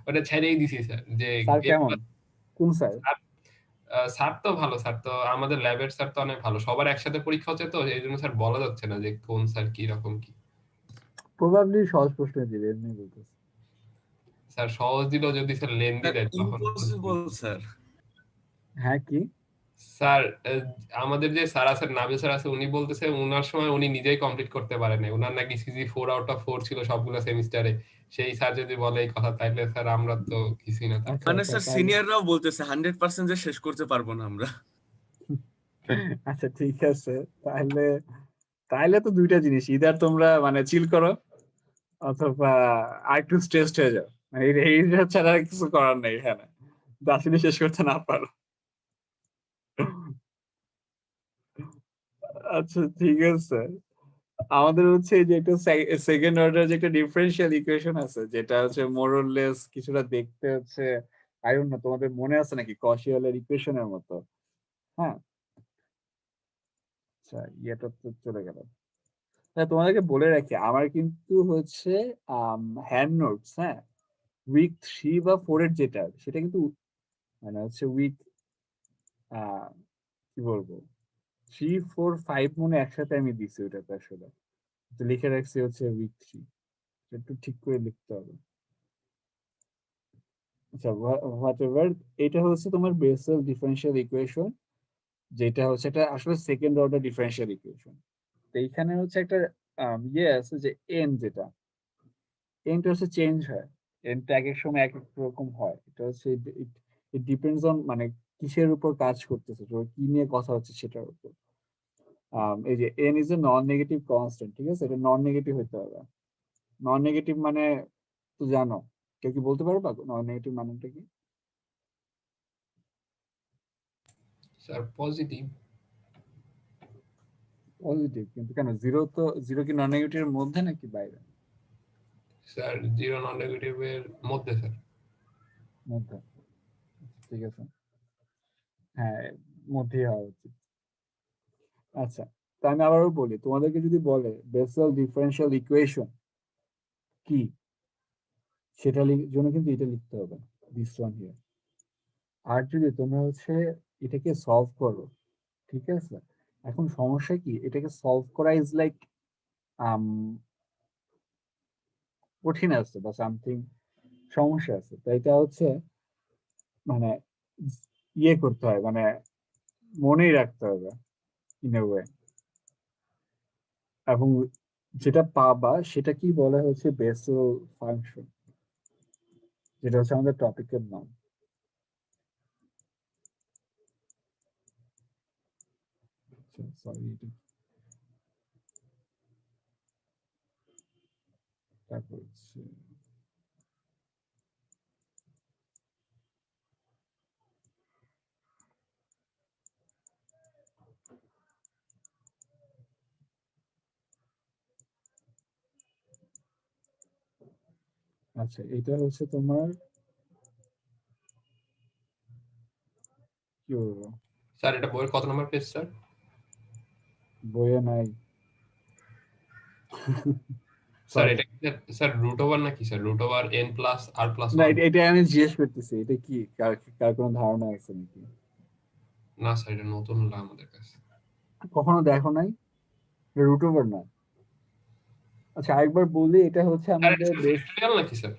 ওটা ছেড়েই দিছি স্যার, যে স্যার কেমন, কোন স্যার? স্যার তো ভালো, স্যার তো আমাদের ল্যাবের স্যার তো অনেক ভালো, সবার একসাথে পরীক্ষা হচ্ছে, তো এই জন্য স্যার বলা যাচ্ছে না যে কোন স্যার কি রকম কি। প্রবাবলি সহজ প্রশ্ন দিবে, এমনি বলতেছে। স্যার সহজ দিলেও যদি স্যার লেন্দি স্যার দেয় তখন ইম্পসিবল স্যার। হ্যাঁ কি? স্যার আমাদের যে স্যার আছে, নাবিল স্যার আছে, উনি বলতেছে উনার সময় উনি নিজেই কমপ্লিট করতে পারেন নাই, উনার নাকি সিজি 4/4 ছিল সবগুলো সেমিস্টারে। সেই স্যার যদি বলে এই কথা, তাইলে স্যার আমরা তো কিছুই না তার। আচ্ছা মানে আচ্ছা, স্যার তাহলে সিনিয়ররাও বলতেছে 100% যে শেষ করতে পারবো না আমরা। আচ্ছা ঠিক আছে, তাহলে তাহলে তো দুইটা জিনিস, ইদার তোমরা মানে চিল করো, অথবা আর একটু স্ট্রেসড হয়ে যাও, মানে এইটা ছাড়া আর কিছু করার নেই এখানে, আসলে শেষ করতে না পারো। আচ্ছা ঠিক আছে, আমাদের হচ্ছে এই যে একটা সেকেন্ড অর্ডার যে একটা ডিফারেন্সিয়াল ইকুয়েশন আছে, যেটা হচ্ছে মোরলেস কিছুটা দেখতে হচ্ছে, আই ডোন্ট নো তোমাদের মনে আছে নাকি, কশিয়ালের ইকুয়েশনের মতো। হ্যাঁ, আচ্ছা ইয়েটা তো চলে গেল। হ্যাঁ, তোমাদেরকে বলে রাখি আমার কিন্তু হচ্ছে হ্যান্ড নোটস, হ্যাঁ, উইক 3 বা 4 এর যেটা সেটা কিন্তু মানে হচ্ছে উইক কি বলবো 3, 4, 5 মনে একসাথে আমি দিছি ওটাতে আসলে। তো লিখে রাখছি হচ্ছে উইক 3, একটু ঠিক করে লিখতে হবে। আচ্ছা, হোয়াট এভার, এটা হচ্ছে তোমার বেসেল ডিফারেনশিয়াল ইকুয়েশন, যেটা হচ্ছে এটা আসলে সেকেন্ড অর্ডার ডিফারেনশিয়াল ইকুয়েশন। তো এইখানে হচ্ছে একটা ইয়ে আছে যে এন, যেটা এনটা হচ্ছে চেঞ্জ হয়, এনটা এক এক সময় এক এক রকম হয়। এটা হচ্ছে ইট ডিপেন্ডস অন মানে কিসের উপর কাজ করতেছে, তো কি নিয়ে কথা হচ্ছে সেটার উপর। এই যে N is a non negative constant, ঠিক আছে, এটা নন নেগেটিভ হতে হবে। নন নেগেটিভ মানে তো জানো, কেউ কি বলতে পারবা নন নেগেটিভ মানেটা কি? Sir positive. পজিটিভ, কিন্তু কেন জিরো? তো জিরো কি নন নেগেটিভের মধ্যে নাকি বাইরে? স্যার জিরো নন নেগেটিভ এর মধ্যে স্যার। মধ্যে, ঠিক আছে, হ্যাঁ, মধ্যেই হওয়া উচিত। আচ্ছা, তো আমি আবারও বলি, তোমাদেরকে যদি বলে বেসেল ডিফারেনশিয়াল ইকুয়েশন কি, সেটা জন্য কিন্তু এটা লিখতে হবে, দিস ওয়ান হিয়ার। আর যদি তোমরা হচ্ছে এটাকে সলভ করো, ঠিক আছে, এখন সমস্যা কি, এটাকে সলভ করা ইজ লাইক কঠিন আছে বা সামথিং, সমস্যা আছে। তো এটা হচ্ছে মানে ইয়ে করতে হয়, মানে মনেই রাখতে হবে ইন এ ওয়ে। এবং যেটা পাবা সেটা কি বলা হচ্ছে বেসেল ফাংশন, যেটা হচ্ছে আমাদের টপিকের নাম। সরি, তারপর হচ্ছে আচ্ছা, এটা হচ্ছে তোমার কি বলবো, স্যার এটা বইয়ের কত নম্বর পেজ স্যার? বইয়ে নাই। স্যার সরি, এটা কি স্যার রুট ওভার নাকি sir? Root over n plus r plus না, ওয়ান? এটা আমি জিজ্ঞেস করতেছি, এটা কি, কার কোনো ধারণা আছে নাকি? না স্যার এটা নতুন হলো আমাদের কাছে। কখনো দেখো নাই? রুট ওভার না। আচ্ছা, আরেকবার বলি, এটা হচ্ছে স্যার এটা আমাদের বেস ফ্যাক্টরিয়াল নাকি স্যার?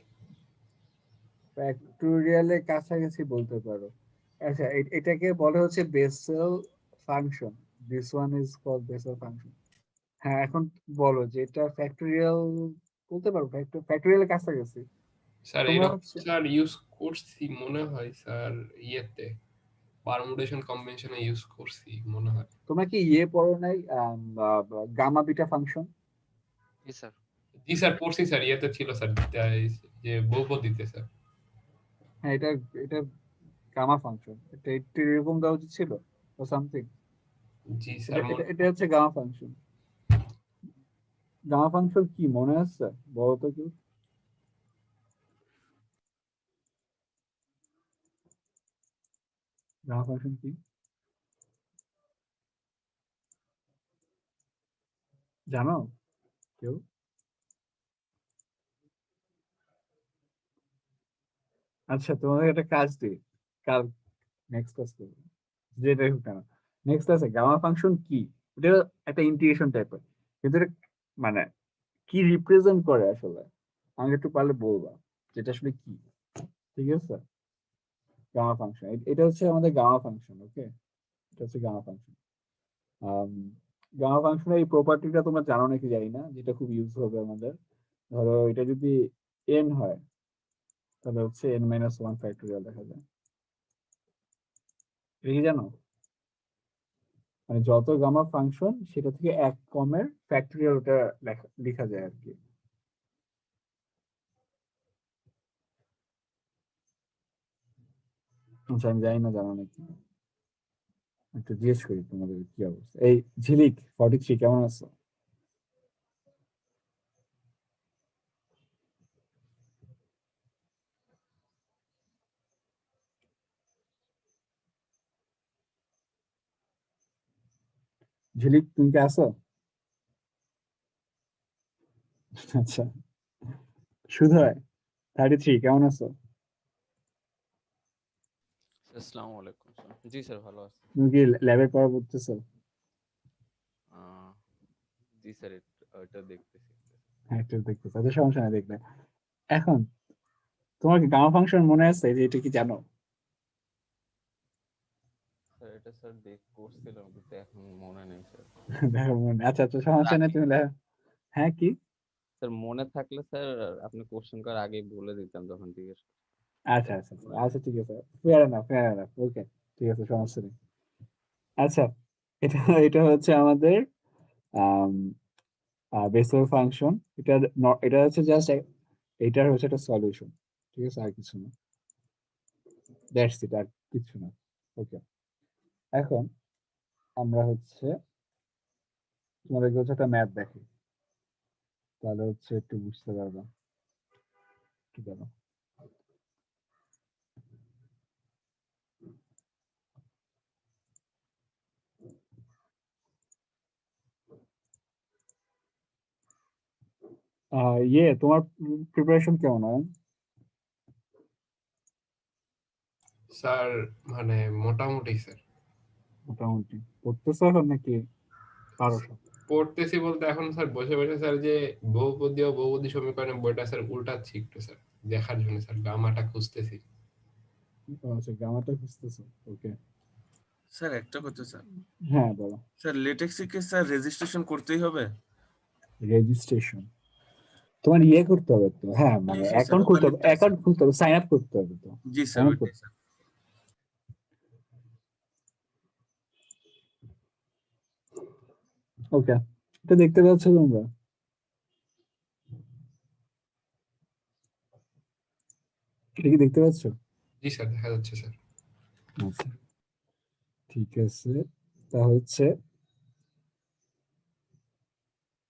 ফ্যাক্টোরিয়ালের কাছাকাছি বলতে পারো। আচ্ছা, এটাকে বলে হচ্ছে Bessel function, this one is called Bessel function. হ্যাঁ, এখন বলো যে এটা ফ্যাক্টোরিয়াল বলতে পারো, ফ্যাক্টোরিয়ালের কাছাকাছি। স্যার তোমরা এরকম হচ্ছে, স্যার ইউজ করছি মনে হয় স্যার, ইয়েতে পারমুটেশন কম্বিনেশনে ইউজ করছি মনে হয়। তোমরা কি ইয়ে পড়ো নাই গামা বিটা ফাংশন? জি স্যার। জি স্যার পড়ছি স্যার, ইয়েতে ছিল স্যার, যে বহুপদীতে স্যার। হ্যাঁ, এটা এটা গামা ফাংশন, এটা একটু এরকম দেওয়া উচিত ছিল ও সামথিং। জি এটা স্যার এটা এটা হচ্ছে গামা ফাংশন। গামা ফাংশন কি মনে আছে বলো তো কেউ? গামা ফাংশন কি জানো কেউ? আচ্ছা, তোমাদের একটা কাজ দিই, কাল নেক্সট ক্লাস করবো, যেটাই হোক কেন, নেক্সট ক্লাসে গামা ফাংশন কি, এটা একটা ইন্টিগ্রেশন টাইপের, কিন্তু এটা মানে কি রিপ্রেজেন্ট করে আসলে আমাকে একটু পারলে বলবা, যেটা আসলে কি, ঠিক আছে? গামা ফাংশন, এটা হচ্ছে আমাদের গামা ফাংশন, ওকে, এটা হচ্ছে গামা ফাংশন। গামা ফাংশনের এই প্রপার্টিটা তোমরা জানো নাকি জানি না, যেটা খুব ইউজ হবে আমাদের। ধরো এটা যদি এন হয়, তাহলে হচ্ছে এন মাইনাস ওয়ান ফ্যাক্টোরিয়াল দেখা যায়, এটা কি জানো? মানে যত গামা ফাংশন সেটা থেকে এক কমের ফ্যাক্টোরিয়াল ওটা লেখা যায় আর কি। আচ্ছা, আমি জানি না জানো নাকি, একটু জিজ্ঞেস করি তোমাদের কি অবস্থা। এই ঝিলিক 43 কেমন আছো? ঝিলিক তুমি কি আছো? আচ্ছা, সুধয় 33 কেমন আছো? আসসালামু আলাইকুম স্যার। জি স্যার ভালো আছি। তুমি কি ল্যাবে পড়া পড়তেছো? জি স্যার ওইটা দেখতেছি। হ্যাঁ, একটু দেখতেছো, আচ্ছা সমস্যা নাই দেখলে। এখন তোমার কি গামা ফাংশন মনে আছে যে এটা কি জানো? স্যার এটা স্যার করছিলাম কিন্তু এখন মনে নেই স্যার। দেখো মনে, আচ্ছা আচ্ছা সমস্যা নেই, তুমি হ্যাঁ কি, স্যার মনে থাকলে স্যার আপনি কোশ্চেন করার আগেই বলে দিতাম যখন জিজ্ঞেস আচ্ছা আচ্ছা আচ্ছা আচ্ছা ঠিক আছে, ফেয়ার এনাফ ওকে, ঠিক আছে সমস্যা নেই। আচ্ছা, এটা এটা হচ্ছে আমাদের বেসেল ফাংশন। এটা হচ্ছে জাস্ট এটার হচ্ছে একটা সলিউশন, ঠিক আছে, আর কিছু না, দ্যাটস ইট, আর কিছু না। ওকে, এখন আমরা হচ্ছে তোমাদেরকে হচ্ছে একটা ম্যাথ দেখি, তাহলে হচ্ছে একটু বুঝতে পারবা। কি জানো, তোমার প্রিপারেশন কেমন হয়? স্যার মানে মোটামুটি স্যার। মোটামুটি পড়তেছো এখন নাকি পারো সব? পড়তেছি বলতে এখন স্যার বসে বসে স্যার যে বহুপদী ও বহুপদী সমীকরণের বইটা স্যার উল্টাচ্ছি একটু স্যার, দেখার জন্য স্যার গামাটা খুঁজতেছি। আচ্ছা, গামাটা খুঁজতেছো, ওকে। স্যার একটা কথা স্যার, হ্যাঁ বলো। স্যার লেটেক্সে কি স্যার রেজিস্ট্রেশন করতেই হবে? রেজিস্ট্রেশন তোমার করতে হবে তো, হ্যাঁ মানে জি স্যার, অ্যাকাউন্ট খুলতে হবে, ওখানেরটাই স্যার। সাইন আপ করতে হবে তো। জি স্যার, সাইন আপ ওইটাই স্যার। ওকে, এটা দেখতে পাচ্ছ তোমরা? এটা কি দেখতে পাচ্ছ? জি স্যার দেখা যাচ্ছে স্যার। আচ্ছা ঠিক আছে, তা হচ্ছে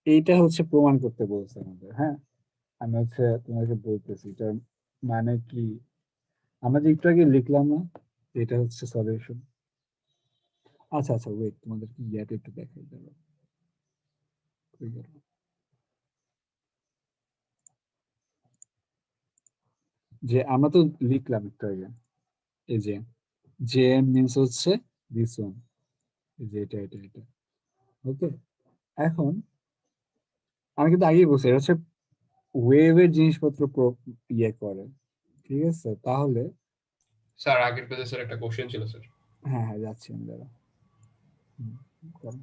এইটা হচ্ছে প্রমাণ করতে বলছে আমাদের, হ্যাঁ। আমি হচ্ছে তোমাকে বলতেছি এটার মানে কি, আমরা যে একটু আগে লিখলাম না, এটা হচ্ছে সলিউশন। আচ্ছা আচ্ছা ওয়েট, তোমাদের কি ইয়াটা একটু দেখাই দেবো। কই গেল? যে আমরা তো লিখলাম একটু আগে, এই যে জে মিনস হচ্ছে দিস ওয়ান, এই যে এটা ওকে। এখন আমি কিন্তু আগেই বলছি এটা হচ্ছে ওয়েভের জিনিসপত্র করে, ঠিক আছে, তাহলে স্যার আগের পেজে স্যার একটা কোশ্চেন ছিল স্যার। হ্যাঁ হ্যাঁ যাচ্ছি আমি, দাঁড়া। করো।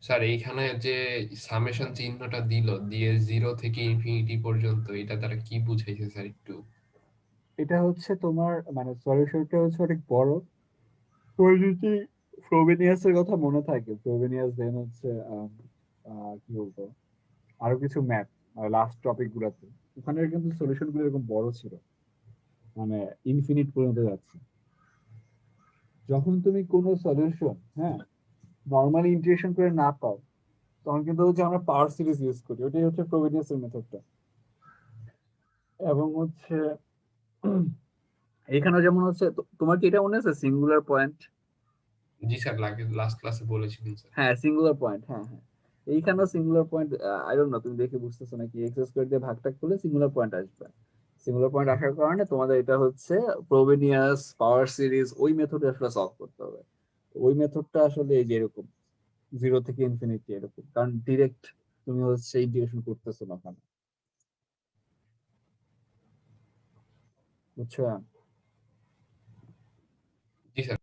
স্যার এইখানে যে সামেশন চিহ্নটা দিল দিয়ে 0 থেকে ইনফিনিটি পর্যন্ত, এটা দ্বারা কি বুঝাইছে স্যার একটু? এটা হচ্ছে তোমার মানে সলিউশনটা হচ্ছে অনেক বড়। তোমার যদি ফ্রোবেনিয়াসের কথা মনে থাকে, ফ্রোবেনিয়াস দেন হচ্ছে কি বলবো, আরো কিছু ম্যাথ লাস্ট টপিক গুলাতে, ওখানে কিন্তু সলিউশন গুলো এরকম বড় ছিল, মানে ইনফিনিট পর্যন্ত যাচ্ছে। যখন তুমি কোনো সলিউশন, হ্যাঁ, নর্মালি ইন্টিগ্রেশন করে না পাও, তখন কিন্তু হচ্ছে আমরা পাওয়ার সিরিজ ইউজ করি, ওটাই হচ্ছে ফ্রোবেনিয়াসের মেথডটা। এবং হচ্ছে এখানে যেমন হচ্ছে তোমার কি এটা মনে আছে সিঙ্গুলার পয়েন্ট? জি স্যার লাগে লাস্ট ক্লাসে বলেছিলেন স্যার। হ্যাঁ সিঙ্গুলার পয়েন্ট, হ্যাঁ হ্যাঁ, এইখানেও singular point. I don't know তুমি দেখে বুঝতেছো নাকি, এক্স স্কয়ার দিয়ে ভাগটা করলে সিঙ্গুলার পয়েন্ট আসবে। সিঙ্গুলার পয়েন্ট আসার কারণে তোমাদের এটা হচ্ছে প্রোবেনিয়াস পাওয়ার সিরিজ ওই মেথডে আসলে সলভ করতে হবে। ওই মেথডটা আসলে এই যে এরকম 0 থেকে ইনফিনিটি এরকম, কারণ ডিরেক্ট তুমি হচ্ছে ইন্টিগ্রেশন করতেছো না ওখানে, বুঝছো? জি স্যার।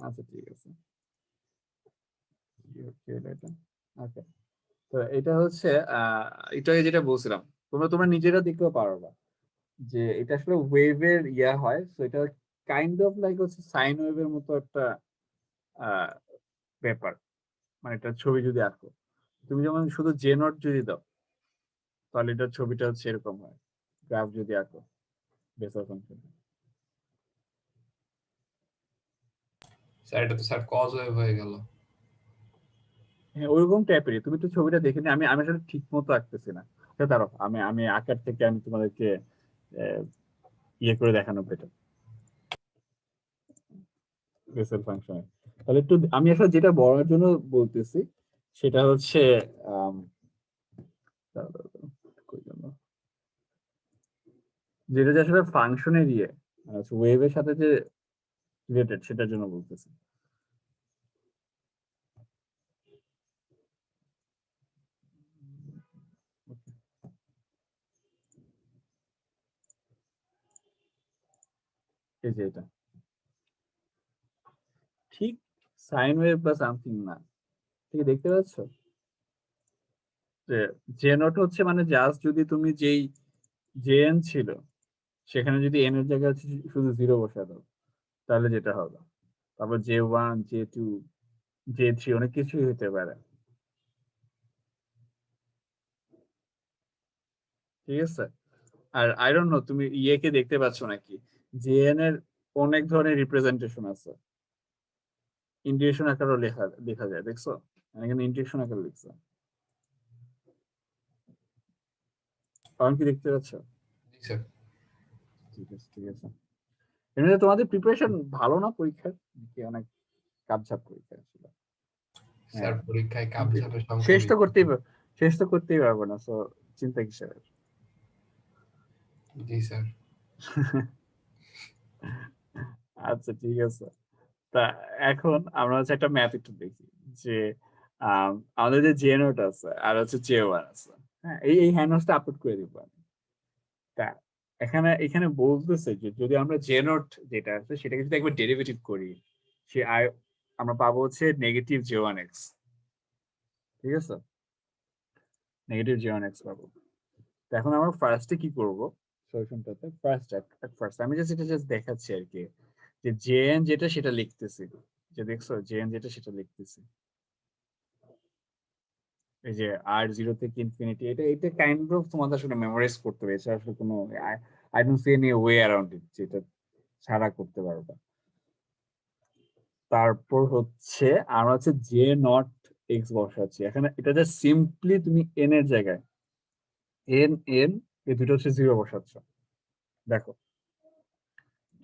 আচ্ছা ঠিক আছে, কি হলো এটা? ওকে, তো এটা হচ্ছে এটা যেটা বলছিলাম, তোমরা তোমরা নিজেরা দেখতেও পারবা যে এটা আসলে ওয়েভের হয়, তো এটা কাইন্ড অফ লাইক হচ্ছে সাইন ওয়েভের মতো একটা আহ ব্যাপার। মানে এটা ছবি যদি আঁকো, তুমি যেমন শুধু জে নট যদি দাও, তাহলে এটার ছবিটা হচ্ছে এরকম হয়, গ্রাফ যদি আঁকো বেসেল ফাংশন। স্যার এটা তো স্যার কজ ওয়েভ হয়ে গেল। হ্যাঁ ওইরকম টাইপেরই, তুমি একটু ছবিটা দেখে নি, আমি আসলে ঠিক মতো আঁকতেছি না। দাঁড়াও, আমি আঁকার থেকে আমি তোমাদেরকে আহ, করে দেখানো বেটার বেসেল ফাংশনে। তাহলে একটু আমি আসলে যেটা বলার জন্য বলতেছি সেটা হচ্ছে আম, কই গেল? যেটা যে আসলে ফাংশনের ওয়েবের সাথে যে রিলেটেড সেটার জন্য বলতেছি। এই যে এটা ঠিক সাইন ওয়েভ বা সামথিং না, ঠিক দেখতে পাচ্ছ যে জে নট হচ্ছে মানে জাস্ট যদি তুমি যেই জে এন ছিল সেখানে যদি এন এর জায়গায় হচ্ছে শুধু জিরো বসা দাও তাহলে যেটা হবে। তারপর J one, J two, J three অনেক কিছুই হতে পারে, ঠিক আছে। আর আই ডোন্ট নো তুমি ইয়েকে দেখতে পাচ্ছ নাকি, জেএন এর অনেক ধরনের রিপ্রেজেন্টেশন আছে, ইন্টিগ্রেশন আকারও লেখা দেখা যায়, দেখছো? আমি এখানে ইন্টিগ্রেশন আকার লিখছে, কারণ কি দেখতে পাচ্ছ? জি স্যার। ঠিক আছে ঠিক আছে। এমনিতে তোমাদের প্রিপারেশন ভালো না পরীক্ষার নাকি অনেক কাপঝাপ পরীক্ষা ছিল? স্যার হ্যাঁ, পরীক্ষায় কাপঝাপের সংখ্যা শেষ তো বেশি। করতেই শেষ তো করতেই পারবো না, তো চিন্তা কিসের? জি স্যার। আচ্ছা ঠিক আছে। তা এখন আমরা হচ্ছে একটা ম্যাথ একটু দেখি যে আমাদের যে জে নোট আছে আর হচ্ছে জে ওয়ান আছে, হ্যাঁ এই হ্যান্ড নোটসটা আপলোড করে দিব আমি। তা এখানে এখানে বলতেছে যে যদি আমরা জে নোট যেটা আছে সেটাকে যদি একবার ডেরিভেটিভ করি সে আমরা পাবো হচ্ছে নেগেটিভ জে ওয়ান এক্স, ঠিক আছে, নেগেটিভ জে ওয়ান এক্স পাবো। তো এখন আমরা ফার্স্টে কি করবো সলিউশনটাতে, ফার্স্ট আমি জাস্ট এটা জাস্ট দেখাচ্ছি আর কি যে জে এন যেটা সেটা লিখতেছি, যে দেখছো জে এন যেটা সেটা লিখতেছি, এই যে আর জিরো থেকে ইনফিনিটি, এটা এটা কাইন্ড অফ তোমাদের আসলে মেমোরাইজ করতে হবে, এছাড়া আসলে কোনো I don't see any way around ইট যেটা ছাড়া করতে পারবা। তারপর হচ্ছে আমরা হচ্ছে জে নট এক্স বসাচ্ছি এখানে, এটা জাস্ট সিম্পলি তুমি এন এর জায়গায় এন এন এই দুটো হচ্ছে জিরো বসাচ্ছ, দেখো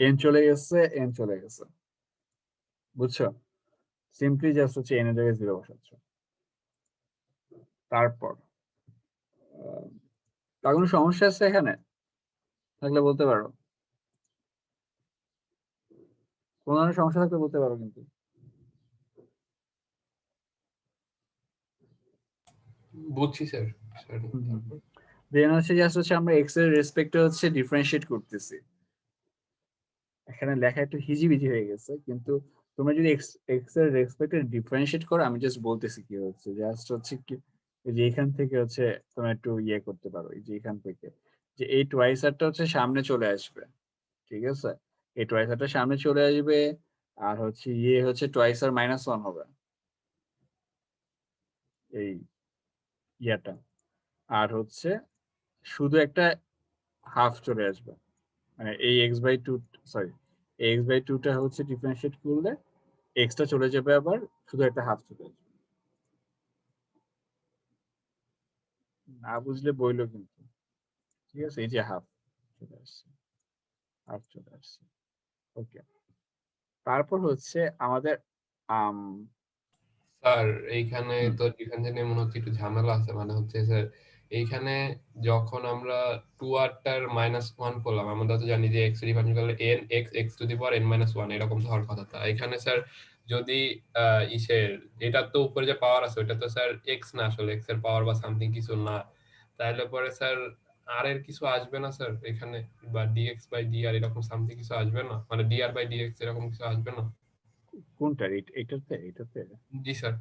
এন চলে গেছে, এন চলে গেছে, বুঝছো? সিম্পলি জাস্ট হচ্ছে এন এর জায়গায় জিরো বসাচ্ছ। তারপর তার কোনো সমস্যা আছে এখানে থাকলে বলতে পারো, কোনো ধরনের সমস্যা থাকলে বলতে পারো কিন্তু। বুঝছি স্যার। স্যার দেন হচ্ছে জাস্ট হচ্ছে আমরা এক্স এর রেসপেক্টে হচ্ছে ডিফারেন্সিয়েট করতেছি, এখানে লেখা একটু হিজিবিজি হয়ে গেছে কিন্তু তোমরা যদি এক্স এক্স এর রেসপেক্টে ডিফারেন্সিয়েট করো, আমি জাস্ট বলতেছি কি হচ্ছে, জাস্ট হচ্ছে কি এই যে এখান থেকে হচ্ছে তোমরা একটু ইয়ে করতে পারো, এই যে এখান থেকে যে এই টুয়াইসারটা হচ্ছে সামনে চলে আসবে, ঠিক আছে, এই টুয়াইসারটা সামনে চলে আসবে, আর হচ্ছে ইয়ে হচ্ছে টুয়াইসার মাইনাস ওয়ান হবে এই ইয়াটা, আর হচ্ছে শুধু একটা হাফ চলে আসবে, মানে এই x by two, sorry x by টুটা হচ্ছে ডিফারেন্সিয়েট করলে এক্সটা চলে যাবে, আবার শুধু একটা হাফ চলে আসবে। না বুঝলে বইলো কিন্তু, ঠিক আছে, এই যে হাফ চলে আসছে, হাফ চলে আসছে, ওকে। তারপর হচ্ছে আমাদের আম স্যার এইখানে হুম, তো যেখানে মনে হচ্ছে একটু ঝামেলা আছে, মানে হচ্ছে স্যার এইখানে যখন আমরা 2r মাইনাস ওয়ান করলাম, আমরা তো জানি যে এক্স ডিফারেন্স করলে N x x two the power N minus one এরকম তো হওয়ার কথা। তা এখানে স্যার যদি ইসের এটা তো উপরে যে পাওয়ার আছে ওটা তো স্যার এক্স না, আসলে এক্স এর পাওয়ার বা সামথিং কিছু না, তাহলে পরে স্যার আর এর কিছু আসবে না স্যার এখানে, বা ডিএক্স বাই ডিআর এরকম সামথিং কিছু আসবে না, মানে ডিআর বাই ডিএক্স এরকম কিছু আসবে না? কোনটা এটাতে এটাতে জি স্যার।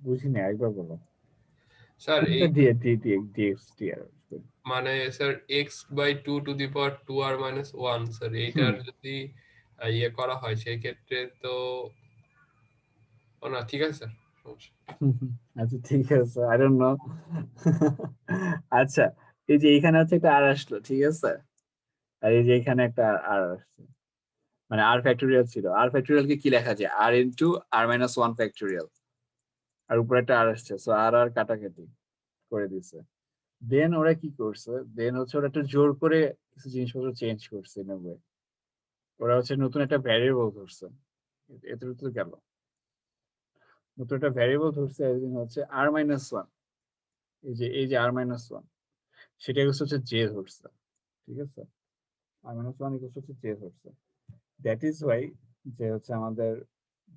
বুঝিনি, একবার বলো স্যার কোনটা এই দিয়ে দিয়ে দিয়ে ডিএক্স ডিআর। মানে sir x by two to the power two r minus one, sir এইটার যদি ইয়ে করা হয় সেই ক্ষেত্রে তো ও না, ঠিক আছে স্যার, সমস্যা আচ্ছা ঠিক আছে, আই ডোন্ট নো। আচ্ছা এই যে এখানে হচ্ছে একটা আর আসলো, ঠিক আছে, আর এই যে এখানে একটা আর আসছে, মানে আর ফ্যাক্টোরিয়াল ছিল, আর ফ্যাক্টোরিয়াল কে কি লেখা যায়, আর ইনটু আর মাইনাস ওয়ান ফ্যাক্টোরিয়াল, আর উপরে একটা আর আসছে, সো আর আর কাটাকাটি করে দিছে। দেন ওরা কি করছে, দেন হচ্ছে ওরা একটু জোর করে কিছু জিনিসপত্র চেঞ্জ করছে ইন আ ওয়ে, ওরা হচ্ছে নতুন একটা ভ্যারিয়েবল ধরছে, এতে তো গেল, নতুন একটা ভ্যারিয়েবল ধরছে হচ্ছে আর মাইনাস ওয়ান, এই যে আর মাইনাস ওয়ান, সেটা হচ্ছে জে ধরছে, ঠিক আছে, আর মাইনাস ওয়ান হচ্ছে জে ধরছে। দ্যাট ইজ ওয়াই যে হচ্ছে আমাদের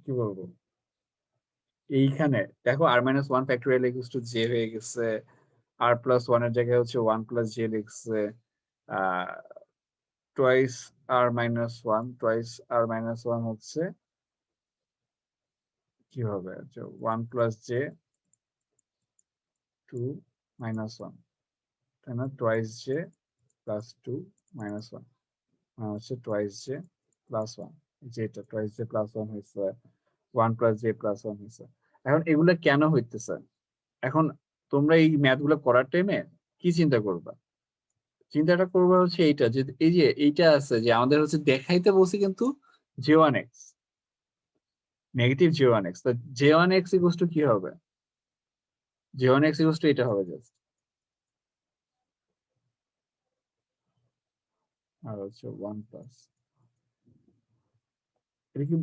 কি বলবো, এইখানে দেখো r minus one factorial equals to j হয়ে গেছে, আর প্লাস ওয়ান এর জায়গায় হচ্ছে ওয়ান প্লাস জে লিখছে, twice r minus one, twice r minus one হচ্ছে কি হবে, one plus j two minus one, তাই না, twice j plus two minus one, হচ্ছে টোয়াইস জে প্লাস ওয়ান, যেটা টোয়াইস জে প্লাস ওয়ান হয়েছে, one plus J plus one হয়েছে। এখন এগুলা কেন হইতেছে, এখন তোমরা এই ম্যাথ গুলো করার টাইমে কি চিন্তা করবা, চিন্তাটা করবা হচ্ছে এইটা, যে এই যে এইটা আছে যে আমাদের হচ্ছে দেখাইতে বলছি কিন্তু j one x, negative j one x, তো j one x equals to কি হবে, j one x equals to এটা হবে জাস্ট, আর হচ্ছে ওয়ান প্লাস, এটা কি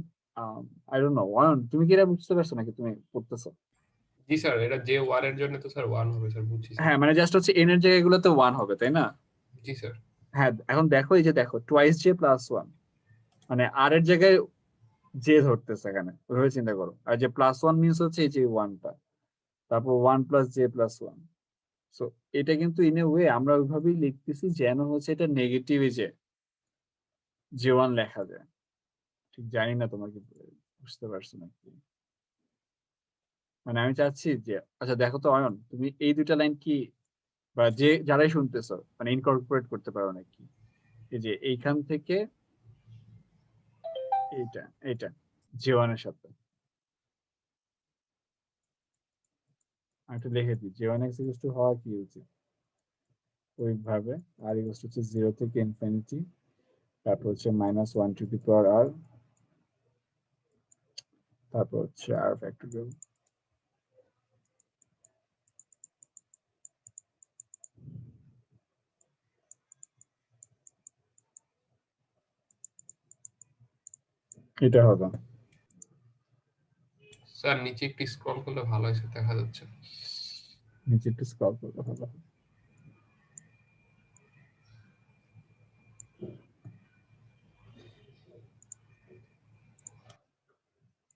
আই ডোন্ট নো, তুমি কি এটা বুঝতে পারছো নাকি তুমি পড়তেছো? জি স্যার, এটা যে ওয়ান এর জন্য তো স্যার ওয়ান হবে স্যার, বুঝছি স্যার। হ্যাঁ মানে জাস্ট হচ্ছে এন এর জায়গাগুলোতে ওয়ান হবে, তাই না? জি স্যার। হ্যাঁ এখন দেখো, এই যে দেখো টোয়াইস জে প্লাস ওয়ান, মানে আর এর জায়গায় জে ধরতেছে এখানে, ওইভাবে চিন্তা করো, আর যে প্লাস ওয়ান মিনস হচ্ছে এই যে ওয়ানটা, তারপর one plus J plus one, so এটা কিন্তু ইন এ ওয়ে আমরা ওইভাবেই লিখতেছি যেন হচ্ছে এটা নেগেটিভ জে ওয়ান লেখা যায়, ঠিক জানি না তোমার কি বুঝতে পারছো নাকি, মানে আমি চাচ্ছি যে, আচ্ছা দেখো তো অয়ন, তুমি এই দুইটা লাইন কি, বা যে যারাই শুনতেছো মানে ইনকর্পোরেট করতে পারো নাকি, এই যে এইখান থেকে এইটা এইটা জে ওয়ানের সাথে আমি একটু লিখে দিই, J one x equal to হওয়া কি উচিত, ওইভাবে আর ইকুয়াল টু হচ্ছে জিরো থেকে ইনফিনিটি, তারপর হচ্ছে minus one to the power আর, তারপর হচ্ছে আর ফ্যাক্টরিয়াল, এটা হবে। স্যার নিচে একটু স্ক্রল করলে ভালো হয়েছে, দেখা যাচ্ছে। নিচে একটু স্ক্রল করতে হবে,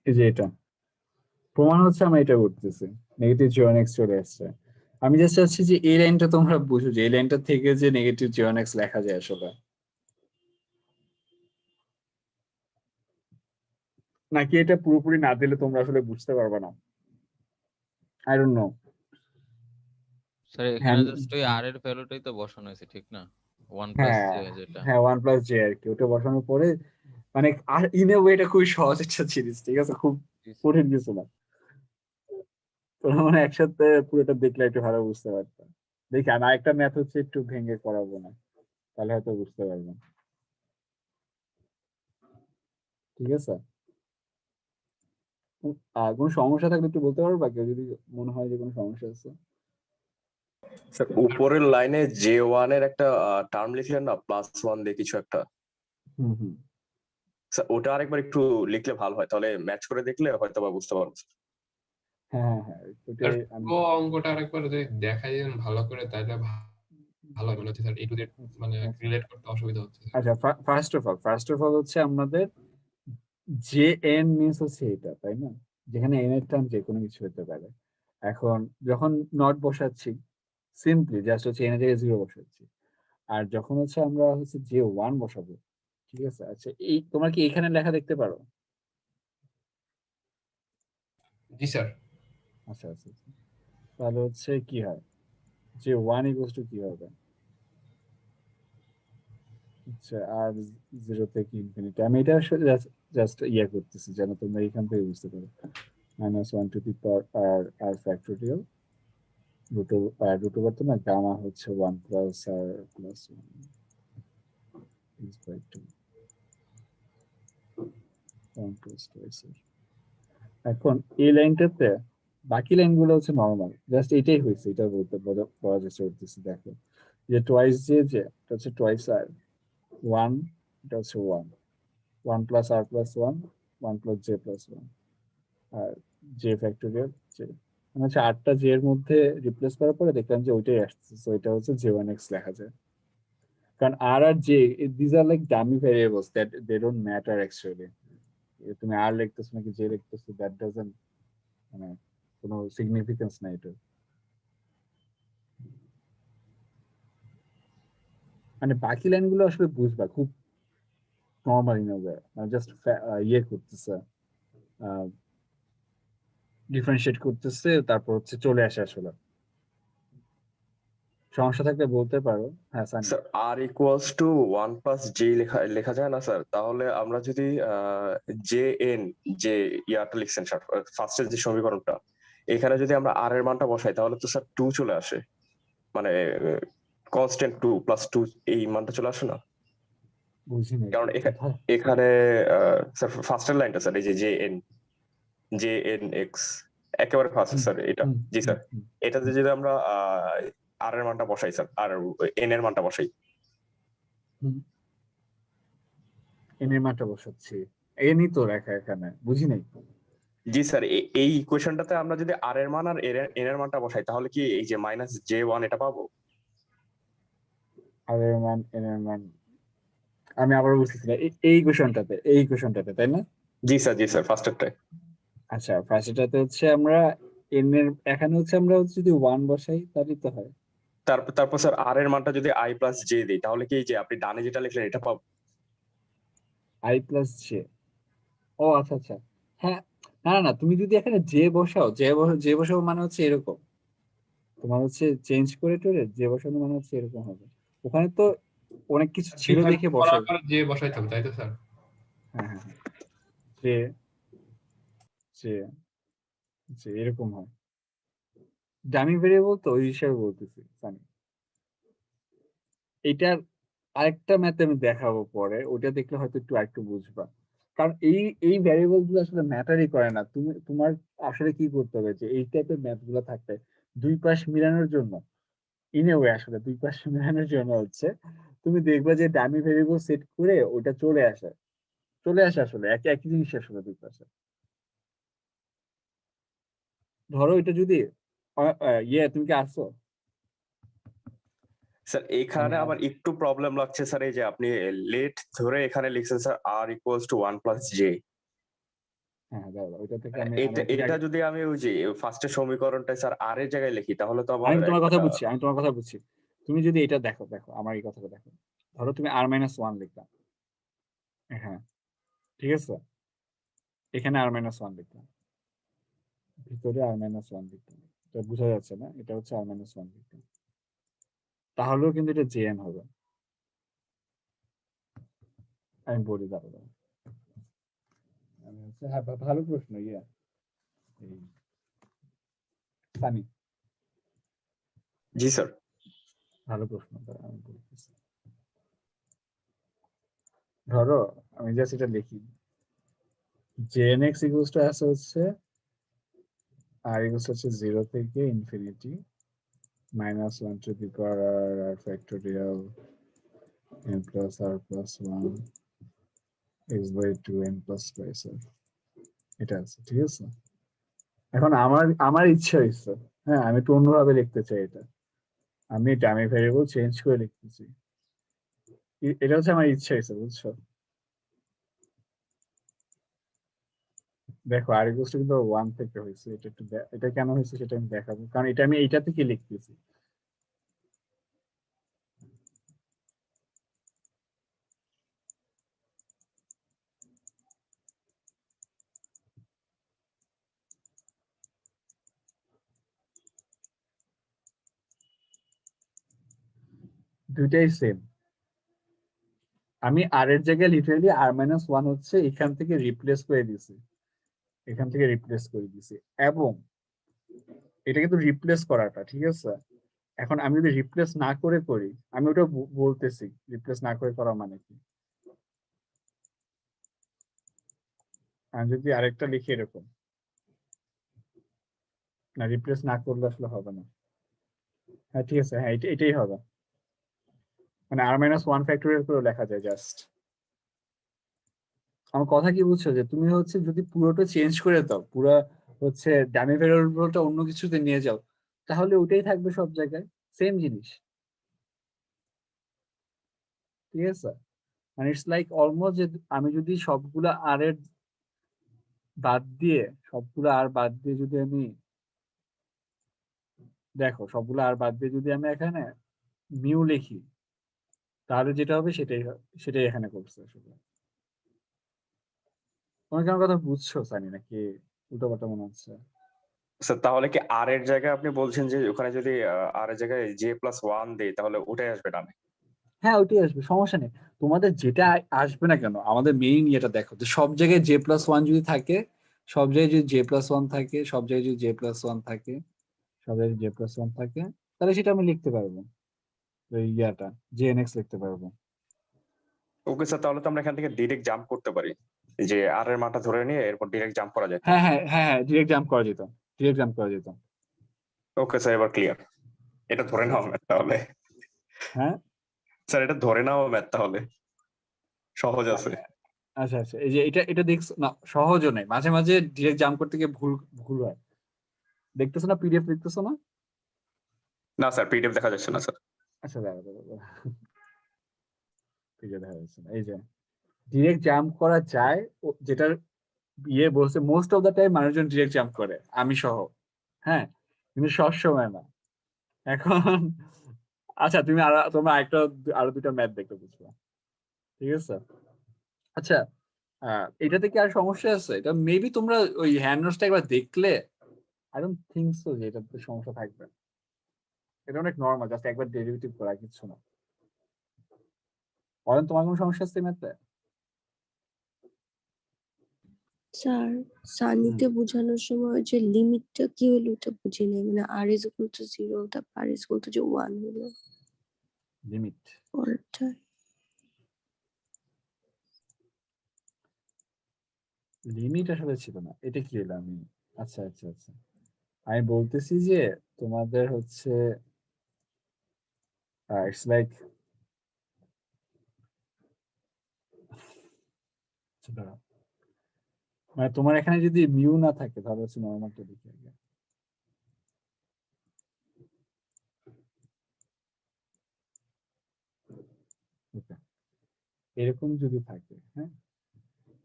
এই যে এটা প্রমাণ হচ্ছে আমরা এটা করতেছি, নেগেটিভ জে ওয়ান এক্স চলে আসছে। আমি জাস্ট চাচ্ছি যে এই লাইনটা তোমরা বুঝো, যে এই লাইনটা থেকে যে নেগেটিভ জে ওয়ান এক্স লেখা যায় আসলে, নাকি এটা পুরোপুরি না দিলে তোমরা আসলে বুঝতে পারবে না, আই ডোন্ট নো। স্যার এখানে জাস্ট ওই আর এর ভ্যালুটাই তো বসানো হয়েছে, ঠিক না? 1 প্লাস হ্যাঁ জে যেটা। হ্যাঁ, ওয়ান প্লাস জে আর কি, ওটা বসানোর পরে মানে, আর ইন এ ওয়ে এটা খুবই সহজ একটা জিনিস, ঠিক আছে, খুব কঠিন কিছু না, তোমরা মানে একসাথে পুরোটা দেখলে একটু ভালো বুঝতে পারতাম। দেখি আমি আরেকটা ম্যাথ হচ্ছে একটু ভেঙে করাবো না, তাহলে হয়তো বুঝতে পারবেন, ঠিক আছে। আর কোনো সমস্যা থাকলে একটু বলতে পারবো, কেউ যদি মনে হয় যে কোনো সমস্যা আছে। স্যার উপরের লাইনে জে ওয়ান এর একটা টার্ম লিখলেন না, প্লাস ওয়ান দিয়ে কিছু একটা, হুম হুম, স্যার ওটা আরেকবার একটু লিখলে ভালো হয়, তাহলে ম্যাচ করে দেখলে হয়তো বা বুঝতে পারবো। হ্যাঁ হ্যাঁ হ্যাঁ, স্যার ওটাই আমি, পুরো অঙ্কটা আরেকবার যদি দেখাই দেন ভালো করে, তাহলে ভালো হয় মনে হচ্ছে স্যার, এ টু জেড মানে রিলেট করতে অসুবিধা হচ্ছে। আচ্ছা ফার্স্ট অফ অল হচ্ছে আমাদের জে এন মিনস হচ্ছে এটা, তাই না, যেখানে এন এর টার্ম যে কোনো কিছু হতে পারে। এখন যখন নট বসাচ্ছি সিম্পলি জাস্ট হচ্ছে এন এর জায়গায় জিরো বসাচ্ছি, আর যখন হচ্ছে আমরা হচ্ছে জে ওয়ান বসাবো, ঠিক আছে। আচ্ছা এই তোমরা কি এখানে লেখা দেখতে পারো? জি স্যার। আচ্ছা আচ্ছা আচ্ছা। তাহলে হচ্ছে কি হয়, যে ওয়ান ইকুয়ালস টু কি হবে, আচ্ছা আর জিরো থেকে ইনফিনিটি, আমি এটা জাস্ট ইয়ে করতেছি যেন তোমরা এখান থেকে বুঝতে পারো, minus one to the power r r factorial root over তো না, গামা হচ্ছে one plus r plus one plus twice. এখন এই লাইনটাতে বাকি লাইনগুলো হচ্ছে নর্মাল, জাস্ট এটাই হয়েছে, এটা বলতে বলা চেষ্টা করতেছি। দেখো যে টোয়াইস যে এটা হচ্ছে টোয়াইস আর ওয়ান, এটা হচ্ছে one, 1 plus r plus 1 1 plus J plus 1 আর জে ফ্যাক্টোরিয়াল জে মানে হচ্ছে 8টা জে এর মধ্যে রিপ্লেস করার পরে দেখলাম যে ওইটাই আসছে, সো এটা হচ্ছে j1x লেখা যায়। কারণ r r j this r like dummy variables that they don't matter actually. তুমি আর লিখতেছো নাকি জে লিখতেছো, দ্যাট ডাজন্ট মানে কোনো সিগনিফিকেন্স নাই এটা। মানে বাকি লাইনগুলো আসলে বুঝবা খুব নর্মাল ইন ওয়ে, মানে জাস্ট ইয়ে করতেছে, ডিফারেন্সিয়েট করতেছে, তারপর হচ্ছে চলে আসে আসলে। সমস্যা থাকলে বলতে পারো। হ্যাঁ Sunny. Sir r equals to 1 plus J লেখা লেখা যায় না স্যার? তাহলে আমরা যদি জে এন যে ইয়াটা লিখছেন স্যার ফার্স্টের যে সমীকরণটা, এখানে যদি আমরা আর এর মানটা বসাই তাহলে তো স্যার 2 চলে আসে, মানে কনস্ট্যান্ট 2 প্লাস 2 এই মানটা চলে আসে না? বুঝিনি কারণ এখানে স্যার ফার্স্টের লাইনটা স্যার এই যে জে এন এক্স একেবারে ফার্স্ট স্যার এটা। জি স্যার, এটাতে যদি আমরা আর এর মানটা বসাই স্যার, আর এন এর মানটা বসাই। এন এর মানটা বসাচ্ছি, এনই তো রেখা এখানে, বুঝি নাই। জি স্যার, এই ইকুয়েশনটাতে আমরা যদি আর এর মান আর এন এর মানটা বসাই তাহলে কি এই যে মাইনাস জে ওয়ান এটা পাবো? আর এর মান এন এর মান আমি আবার বুঝতেছি না, এই ইকুয়েশনটাতে তাই না? জি স্যার ফার্স্টেরটাই। আচ্ছা ফার্স্টটাতে হচ্ছে আমরা এন এর, এখানে হচ্ছে আমরা যদি 1 বসাই তাহলে তো হয়। তারপর স্যার আর এর মানটা যদি আই প্লাস জে দিই তাহলে কি এই যে আপনি ডানে যেটা লিখলেন এটা পাবো? আই প্লাস জে, ও আচ্ছা আচ্ছা, হ্যাঁ। না না তুমি যদি এখানে জে বসাও, জে বসাও মানে হচ্ছে এরকম, তোমার হচ্ছে চেঞ্জ করে টোরে জে বসানো মানে হচ্ছে এরকম হবে। ওখানে তো অনেক কিছু ছিল দেখে বসাই। যে বসাইতাম তাই তো স্যার? হ্যাঁ হ্যাঁ হ্যাঁ, জে জে জে এরকম হয়। ডামি ভেরিয়েবল তো ওই হিসাবে বলতেছি জানি। এটার আরেকটা ম্যাথে আমি দেখাবো পরে, ওটা দেখলে হয়তো একটু বুঝবা। কারণ এই ভ্যারিয়েবল গুলো আসলে ম্যাটারই করে না, তোমার আসলে কি করতে হবে যে এই টাইপের ম্যাথ গুলো থাকলে দুই পাশ মিলানোর জন্য, ইন এ ওয়ে আসলে দুই পাশ মিলানোর জন্য হচ্ছে তুমি দেখবা যে ডামি ভেরিয়েবল সেট করে ওটা চলে আসে আসলে একই জিনিস আসলে দুই পাশে। ধরো এটা যদি তুমি কি আসো? স্যার এখানে আবার একটু প্রবলেম লাগছে স্যার, এই যে আপনি লেট ধরে এখানে লিখছেন sir r equals to 1 plus J. হ্যাঁ দাঁড়াও, ওইটা থেকে আমি এটা যদি আমি ওই যে ফার্স্টের সমীকরণটা স্যার আর এর জায়গায় লিখি তাহলে তো আবার আমি তোমার কথা বুঝছি। তুমি যদি এটা দেখো আমার এই কথাটা দেখো, ধরো তুমি আর মাইনাস 1 লিখলাম, হ্যাঁ ঠিক আছে, এখানে আর মাইনাস 1 লিখলাম, ভিতরে আর মাইনাস 1 লিখলাম, এটা বোঝা যাচ্ছে না, এটা হচ্ছে আর মাইনাস 1 লিখলাম, তাহলেও কিন্তু এটা জেএন হবে। আমি বলি দাঁড়াও, আমি হচ্ছে হ্যাঁ ভালো প্রশ্ন সানি, জি স্যার। ভালো প্রশ্ন, আমি বলতেছি। ধরো আমি জাস্ট এটা লিখি, jnx ইকুয়ালস টু আছে হচ্ছে আর ইকুয়ালস হচ্ছে 0 থেকে infinity minus 1 to the power r factorial n plus r plus 1 x by 2 n plus twice r, এটা আছে ঠিক আছে। এখন আমার ইচ্ছা হয়েছে, হ্যাঁ আমি একটু অন্যভাবে লিখতে চাই এটা, আমি ডামি ভ্যারিয়েবল চেঞ্জ করে লিখতেছি, এটা হচ্ছে আমার ইচ্ছা হয়েছে বুঝছো। দেখো আর ইকুয়ালস টু কিন্তু 1 থেকে হয়েছে, এটা কেন হয়েছে সেটা আমি দেখাবো, কারণ এটা আমি এইটা থেকে লিখতেছি। দুইটাই সেম, আমি আর এর জায়গায় লিটারালি আর মাইনাস 1 হচ্ছে এখান থেকে রিপ্লেস করে দিছি, এবং এটা কিন্তু রিপ্লেস করাটা ঠিক আছে। এখন আমি যদি রিপ্লেস না করে করি, আমি ওটা বলতেছি রিপ্লেস না করে করা মানে কি। আমি যদি আরেকটা লিখি এরকম, না রিপ্লেস না করলে আসলে হবে না, হ্যাঁ ঠিক আছে, হ্যাঁ এটাই হবে, মানে আর মাইনাস 1 ফ্যাক্টোরিয়াল করে লেখা যায় জাস্ট। আমার কথা কি বুঝছো, যে তুমি হচ্ছে যদি পুরোটা চেঞ্জ করে দাও, পুরো হচ্ছে ডামি ভেরিয়েবলটা অন্য কিছুতে নিয়ে যাও, তাহলে ওটাই থাকবে সব জায়গায়, সেম জিনিস। ঠিক আছে, মানে ইটস লাইক অলমোস্ট যে আমি যদি সবগুলা আর এর বাদ দিয়ে, সবগুলো আর বাদ দিয়ে যদি আমি, দেখো সবগুলো আর বাদ দিয়ে যদি আমি এখানে মিউ লিখি, তাহলে যেটা হবে সেটাই এখানে করছে আসলে। তোমার কি আমার কথা বুঝছো সানি, নাকি উল্টোপাল্টা মনে হচ্ছে? স্যার তাহলে কি আর এর জায়গায় আপনি বলছেন যে ওখানে যদি আর এর জায়গায় J+1 দেই তাহলে ওটাই আসবে ডানে? হ্যাঁ ওইটাই আসবে, সমস্যা নেই। তোমাদের যেটা আসবে না কেন, আমাদের মেইন ইয়েটা দেখো, যে সব জায়গায় J+1 যদি থাকে, সব জায়গায় যদি J+1 থাকে, সব জায়গায় যদি J+1 থাকে, সব জায়গায় J+1 থাকে, তাহলে সেটা আমি লিখতে পারবো, ওই ইয়াটা JNX লিখতে পারবো। ওকে স্যার, তাহলে তো আমরা এখান থেকে ডিরেক্ট জাম্প করতে পারি, যে আর এর মানটা ধরে নিয়ে এরপর ডিরেক্ট জাম্প করা যেত। হ্যাঁ হ্যাঁ হ্যাঁ হ্যাঁ, ডিরেক্ট জাম্প করা যেত, ডিরেক্ট জাম্প করা যেত। ওকে স্যার, এবার ক্লিয়ার। এটা ধরে আচ্ছা নাও আচ্ছা। ম্যাথ তাহলে। হ্যাঁ স্যার এটা ধরে নাও ম্যাথ তাহলে, সহজ আছে। আচ্ছা আচ্ছা, এই যে এটা এটা দেখছো না, সহজও নেই, মাঝে মাঝে ডিরেক্ট জাম্প করতে গিয়ে ভুল ভুল হয়। দেখতেছো না, পিডিএফ দেখতেছো না? না স্যার, পিডিএফ দেখা যাচ্ছে না স্যার। আচ্ছা দাঁড়া দাঁড়া দাঁড়া। পিডিএফ দেখা যাচ্ছে না, এই যে ডিরেক্ট জাম্প করা যায়, যেটার ইয়ে বলছে মোস্ট অফ দ্য টাইম মানুষজন ডিরেক্ট জাম্প করে, আমি সহ। হ্যাঁ, কিন্তু সব সময় না। এখন আচ্ছা, তুমি তোমরা আরো দুটা ম্যাথ দেখতে বুঝবা, ঠিক আছে? আচ্ছা, এটাতে কি আর সমস্যা আছে? এটা মেবি তোমরা ওই হ্যান্ড নোটসটা একবার দেখলে, আই ডোন্ট থিংক সো যে এটাতে সমস্যা থাকবে। এটা অনেক নর্মাল, জাস্ট একবার ডেরিভেটিভ করা, কিছু না। বলেন, তোমার কোনো সমস্যা আছে ম্যাথে? স্যার, সানিতে বোঝানোর সময় যে লিমিটটা কি হলো ওটা বুঝি নাই, মানে r is equal to 0, তারপর r is equal to যে 1 হলো লিমিট পরেরটা। লিমিট আসলে ছিল না, এটা কি হলো আমি, আচ্ছা আচ্ছা আচ্ছা, আমি বলতেছি যে তোমাদের হচ্ছে ইটস লাইক, মানে তোমার এখানে যদি মিউ না থাকে, ধরো হচ্ছে নর্মালটা দেখি আগে। Okay, এরকম যদি থাকে, হ্যাঁ,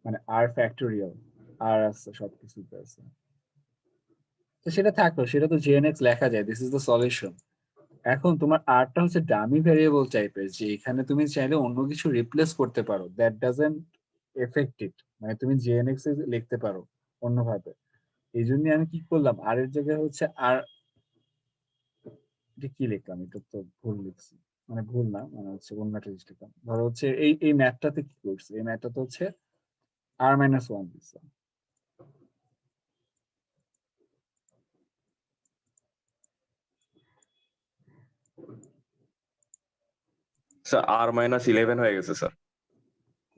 মানে আর ফ্যাক্টোরিয়াল, আর আছে সবকিছুতে আছে, তো সেটা থাকলো, সেটা তো জেএনএক্স লেখা যায়, দিস ইজ দ্য সলিউশন। এখন তোমার আরটা হচ্ছে ডামি ভেরিয়েবল টাইপের, যে এখানে তুমি চাইলে অন্য কিছু রিপ্লেস করতে পারো, দ্যাট ডাজন্ট এফেক্ট ইট, মানে তুমি জেএনএক্স লিখতে পারো অন্যভাবে। এই জন্য আমি কি করলাম, আর এর জায়গায় হচ্ছে আর, এটা কি লিখলাম, এটা তো ভুল লিখছি, মানে ভুল না, মানে হচ্ছে অন্য একটা জিনিস লিখলাম। ধরো হচ্ছে এই ম্যাথটাতে কি করছে, এই ম্যাথটাতে হচ্ছে r-1 দিচ্ছে। স্যার R-11 হয়ে গেছে স্যার,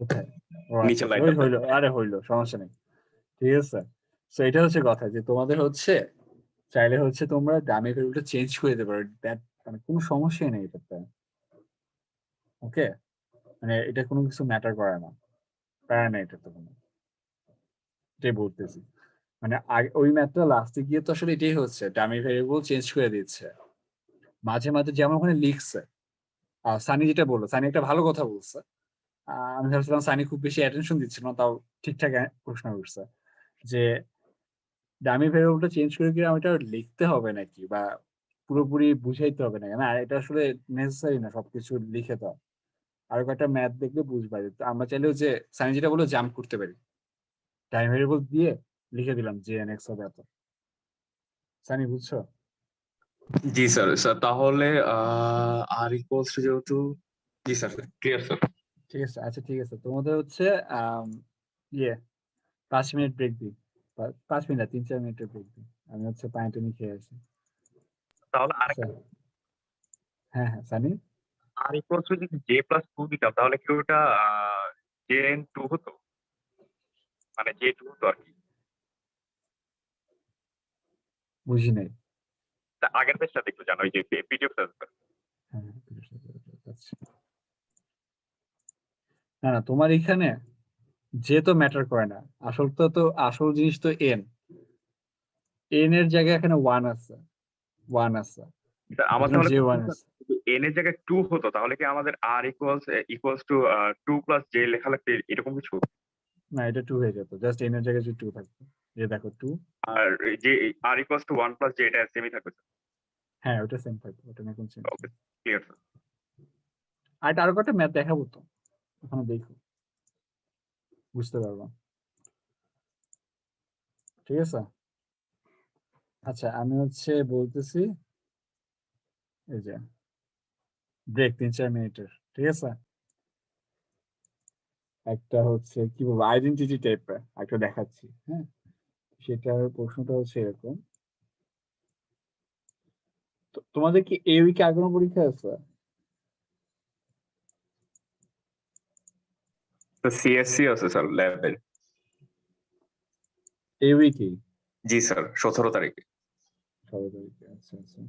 কোথায়? ও আচ্ছা নিচের আচ্ছা, ওই লাইনটাতে। হইলো, আরে হইলো, সমস্যা নেই। ঠিক আছে, তো এটা হচ্ছে কথা, যে তোমাদের হচ্ছে চাইলে হচ্ছে তোমরা ডামি ভ্যালুটা চেঞ্জ করে দিতে পারো, দ্যাট মানে কোনো সমস্যাই নেই এটাতে। ওকে, মানে এটা কোনো কিছু ম্যাটার করে না, প্যারা নেই এটা তো কোনো, এটাই বলতেছি। মানে ওই ম্যাথটা লাস্টে গিয়ে তো আসলে এটাই হচ্ছে, ডামি ভ্যারিয়েবল চেঞ্জ করে দিচ্ছে মাঝে মাঝে, যেমন ওখানে লিখছে। সানি যেটা বললো, সানি একটা ভালো কথা বলছে। আমি ভাবছিলাম সানি খুব বেশি অ্যাটেনশন দিচ্ছিল না, তাও ঠিকঠাক প্রশ্ন করছে, যে ডামি ভ্যারিয়েবলটা চেঞ্জ করে কি আমি এটা লিখতে হবে নাকি, বা পুরোপুরি বুঝাইতে হবে নাকি, না এটা আসলে নেসেসারি না সবকিছু লিখে দাও, আর কয়েকটা ম্যাথ দেখলে বুঝবা। তো আমরা চাইলেও যে সানি যেটা বললো জাম্প করতে পারি, টাইম ভ্যারিয়েবল দিয়ে লিখে দিলাম যে এনএক্স হবে এত। সানি বুঝছো? জি স্যার। স্যার তাহলে আর ইকুয়ালস টু যেহেতু, জি স্যার, ক্লিয়ার স্যার। ঠিক আছে, আচ্ছা ঠিক আছে, তোমাদের হচ্ছে ইয়ে 5 মিনিট ব্রেক দিই, 5 মিনিট না, 3-4 মিনিটের ব্রেক দিই, আমি হচ্ছে পানি টানি খেয়ে আসি। তাহলে আচ্ছা, হ্যাঁ হ্যাঁ সানি, আর ইকুয়ালস টু যদি J+2 দিতাম তাহলে কি ওটা JN2 হতো, মানে J2 হতো আর কি। বুঝি নাই। তা আগের পেজটা দেখতে জানো, ওই যে পিডিএফ। হ্যাঁ আচ্ছা। না না, তোমার এখানে যে তো ম্যাটার করে না, আসল জিনিস তো এন এর জায়গায় এখানে ওয়ান আছে আমার এজন্য তাহলে যে ওয়ান আছে। এন এর জায়গায় 2 হতো, তাহলে কি আমাদের আর ইকুয়ালস টু 2 প্লাস জে লেখা লাগতো এরকম কিছু? না, এটা 2 হয়ে যেত, জাস্ট এন এর জায়গায় যদি 2 থাকতো। যে দেখো 2, আর যে আর ইকুয়ালস টু 1 প্লাস জে এটা সেমই থাকবে। হ্যাঁ ওটা সেম থাকতো, ওটা নিয়ে কোনো চেঞ্জ ওকে, নেই। Clear sir. আর আরো কটা ম্যাথ দেখাবো তো, ওখানে দেখো বুঝতে পারবো। ঠিক আছে, আচ্ছা আমি বলতেছি, এই যে ব্রেক 3-4 মিনিটের, ঠিক আছে। একটা কি বলবো, আইডেন্টিটি টাইপের একটা দেখাচ্ছি, হ্যাঁ। সেটার প্রশ্নটা এরকম, তোমাদের কি এই উইকে আর কোনো পরীক্ষা আছে? তো সিএসসি আছে স্যার ল্যাবের। এই উইকে? জি স্যার, 17 তারিখে। 17 তারিখে, আচ্ছা আচ্ছা।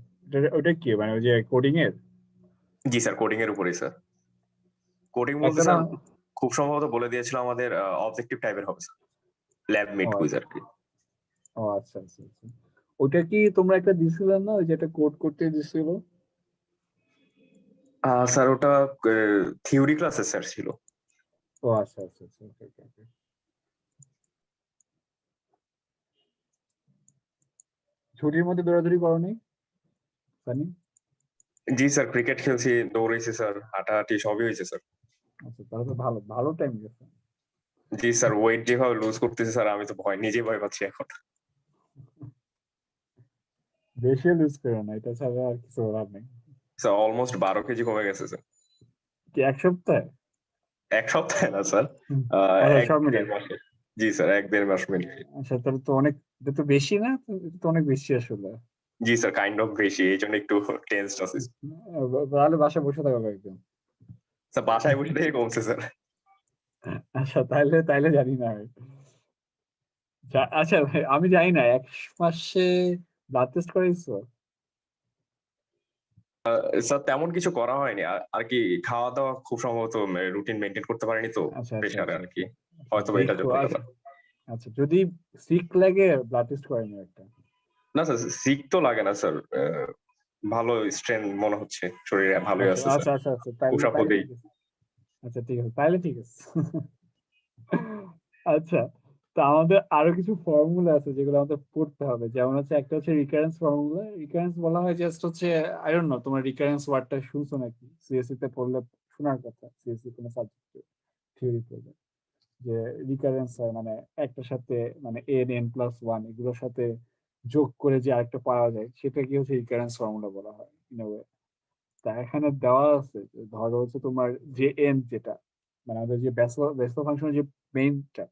ওটা কি মানে ওই যে কোডিং এর? জি স্যার, কোডিং এর উপরেই স্যার। কোডিং বলতে একটা স্যার না, খুব সম্ভবত বলে দিয়েছিল আমাদের অবজেক্টিভ টাইপের হবে স্যার, ল্যাব মিড কুইজ আর কি। ও আচ্ছা আচ্ছা আচ্ছা। ওটা কি তোমরা একটা দিছিলে না, ওই যে একটা কোড করতে দিছিল? স্যার ওটা থিওরি ক্লাসে স্যার ছিল। ও আচ্ছা আচ্ছা আচ্ছা, ওকে ওকে ওকে। ছুটির মধ্যে দৌড়াদৌড়ি করো নি সানি? জি স্যার, ক্রিকেট খেলছি, দৌড়াইছি স্যার, হাঁটাহাঁটি সবই হয়েছে স্যার। আচ্ছা, তাহলে তো ভালো ভালো টাইম গেছে। জি স্যার, ওয়েট যেভাবে লুজ করতেছি স্যার, আমি তো নিজেই ভয় পাচ্ছি এখন। বেশি লুজ করো না, এটা ছাড়া আর কিছু বলার নেই। স্যার অলমোস্ট 12 কেজি কমে গেছে স্যার। কি এক সপ্তাহে? এক সপ্তাহে না স্যার, আচ্ছা, এক সব মিলে। দেড় মাসে। জি স্যার, 1-1.5 মাস মিলে। আচ্ছা, তাহলে তো অনেক, এটা তো বেশি না? এটা তো অনেক বেশি আসলে। জি স্যার, কাইন্ড অফ বেশি, এই জন্য একটু টেন্সড আছি। তাহলে বাসায় বসে থাকো একদম। স্যার বাসায় বসে থেকে কমছে স্যার। আচ্ছা, তাইলে জানি না আমি। আচ্ছা ভাই, আমি জানি না, 1 মাসে ব্লাড টেস্ট করাইছো? স্যার তেমন কিছু করা হয়নি, আর কি খাওয়া দাওয়া খুব সম্ভবত রুটিন মেনটেন করতে পারিনি তো, আচ্ছা আচ্ছা প্রেশারে আচ্ছা আর কি, আচ্ছা, হয়তো এটা দেখো। জন্য আচ্ছা আচ্ছা, যদি সিক লাগে ব্লাড টেস্ট করাই নিও একটা। না স্যার, সিক তো লাগে না স্যার, ভালো স্ট্রেন মনে হচ্ছে, শরীরে ভালোই আচ্ছা আছে স্যার, আচ্ছা আচ্ছা আচ্ছা, তাইলে পুশ আপ তাইলে হলেই। ঠিক আছে। আচ্ছা ঠিক আছে, তাইলে ঠিক আছে। আচ্ছা, তো আমাদের আরো কিছু ফর্মুলা আছে যেগুলো আমাদের পড়তে হবে, যেমন একটা রিকারেন্স ফর্মুলা। রিকারেন্স বলা হয় জাস্ট আই ডোন্ট নো তোমার রিকারেন্স ওয়ার্ডটা শুনছো নাকি, সিএসসি তে পড়লে শোনার কথা, সিএসসি কোনো সাবজেক্টে থিওরি পড়লে, যে রিকারেন্স হয় মানে একটার সাথে মানে n+1 এগুলোর সাথে যোগ করে যে আরেকটা পাওয়া যায়, সেটা কি রিকারেন্স ফর্মুলা বলা হয় ইন এ ওয়ে। তা এখানে দেওয়া আছে যে ধরো তোমার যে এন, যেটা মানে আমাদের যে ব্যস্ত ফাংশনের যে মেইনটা,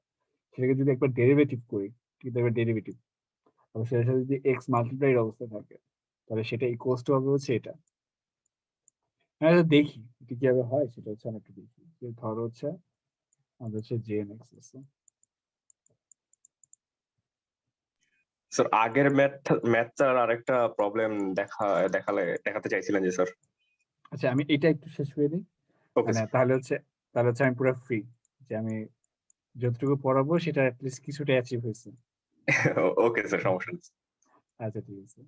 সেটাকে যদি একবার ডেরিভেটিভ করি, কি দেবে ডেরিভেটিভ, তবে সেটার সাথে যদি এক্স মাল্টিপ্লাইড অবস্থা থাকে, তাহলে সেটা ইকুয়ালস টু হবে এটা। হ্যাঁ, এটা দেখি এটা কিভাবে হয়, সেটা আমি একটু দেখি। যে ধরো আমাদের জেএন এক্স আছে। স্যার আগের ম্যাথটার আরেকটা প্রবলেম দেখাতে চাইছিলেন যে স্যার। আচ্ছা, আমি এটা একটু শেষ করে দিই, ওকে মানে স্যার। তাহলে আমি পুরো ফ্রি, যে আমি যতটুকু পড়াবো সেটা অ্যাটলিস্ট কিছুটা অ্যাচিভ হয়েছে। ওকে স্যার, সমস্যা নেই। আচ্ছা ঠিক আছে,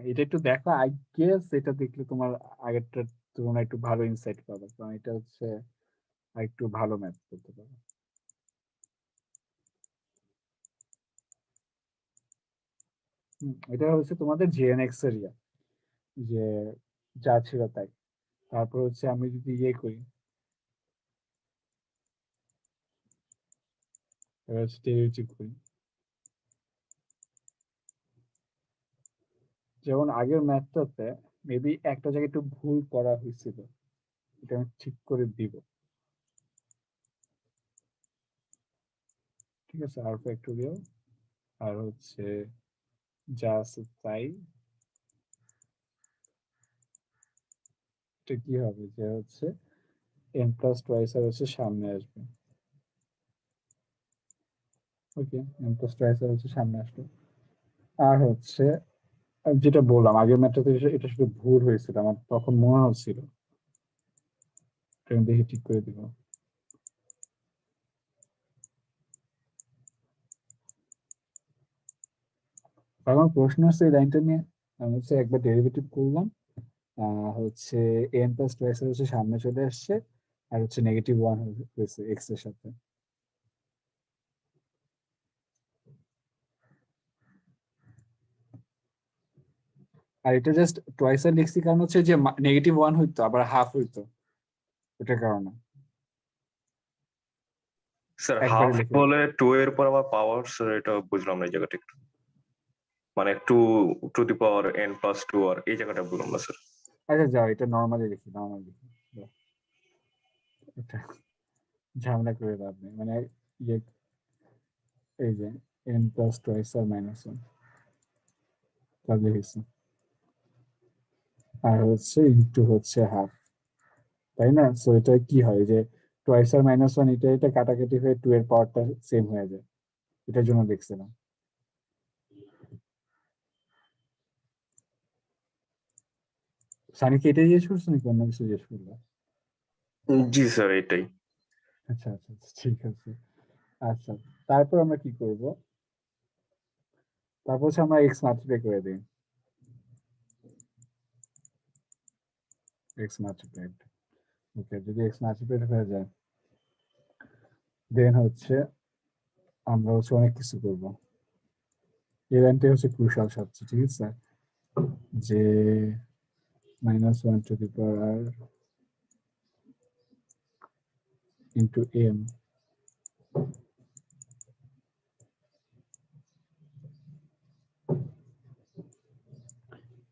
এটা একটু দেখো। আই গেস এটা দেখলে তোমার আগেরটার তুলনায় একটু ভালো ইনসাইট পাবে, কারণ এটা একটু ভালো ম্যাথ করতে পারো। এটা তোমাদের জেএনএক্স এর যে যা ছিল তাই। তারপর আমি যদি করি, এবার ডেরিভেটিভ করি, যেমন আগের ম্যাথটাতে মেবি একটা জায়গায় একটু ভুল করা হয়েছিল, এটা আমি ঠিক করে দিব। ঠিক আছে, আর ফ্যাক্টোরিয়াল আর যা আছে তাই। এটা কি হবে যে n+2 আর সামনে আসবে। ওকে, n+2 সামনে আসলো। আর আমি যেটা বললাম আগের ম্যাথটাতে, এটা শুধু ভুল হয়েছিল, আমার তখন মনে হচ্ছিল আমি দেখি ঠিক করে দিব। আমার প্রশ্ন হচ্ছে এই লাইনটা নিয়ে, আমি হচ্ছে একবার ডেরিভেটিভ করলাম, হচ্ছে n প্লাস টুয়াইস হচ্ছে সামনে চলে আসছে, আর হচ্ছে -1 হয়েছে এক্স এর সাথে। আর এটা জাস্ট টুয়াইস এর লিখছি কারণ হচ্ছে যে -1 হইতো আবার হাফ হইতো, ওটার কারণে স্যার একবারে হাফ লিখে বলে 2 এর পর আবার পাওয়ার, স্যার এটা বুঝলাম না এই জায়গাটা একটু, মানে 2 two the power n plus 2 আর এই জায়গাটা বুঝলাম না স্যার। আচ্ছা যাও এটা নর্মালি লিখি, নর্মালি লিখি, যাও। এটা ঝামেলা করে লাভ নেই, মানে ইয়ে এই যে n প্লাস টুয়াইস আর -1 তা লিখেছি, আর হচ্ছে ইন্টু হচ্ছে হাফ, তাই না? সো এটা কি হয় যে টুয়াইস আর -1 এটা কাটাকাটি হয়ে 2 এর পাওয়ারটা সেম হয়ে যায়, এটার জন্য দেখছিলাম। সানি কি এটা জিজ্ঞেস করছো নাকি অন্য কিছু জিজ্ঞেস করলো? জি স্যার এটাই। আচ্ছা আচ্ছা আচ্ছা, ঠিক আছে। আচ্ছা তারপর আমরা কি করব, তারপর হচ্ছে আমরা এক্স মাল্টিপ্লাই করে দিই, এক্স মাল্টিপ্লাইড। ওকে, যদি এক্স মাল্টিপ্লাইড হয়ে যায় দেন হচ্ছে আমরা হচ্ছে অনেক কিছু করব। এই লাইনটাই হচ্ছে ক্রুশাল সবচেয়ে, ঠিক আছে? যে -1 to the power into m,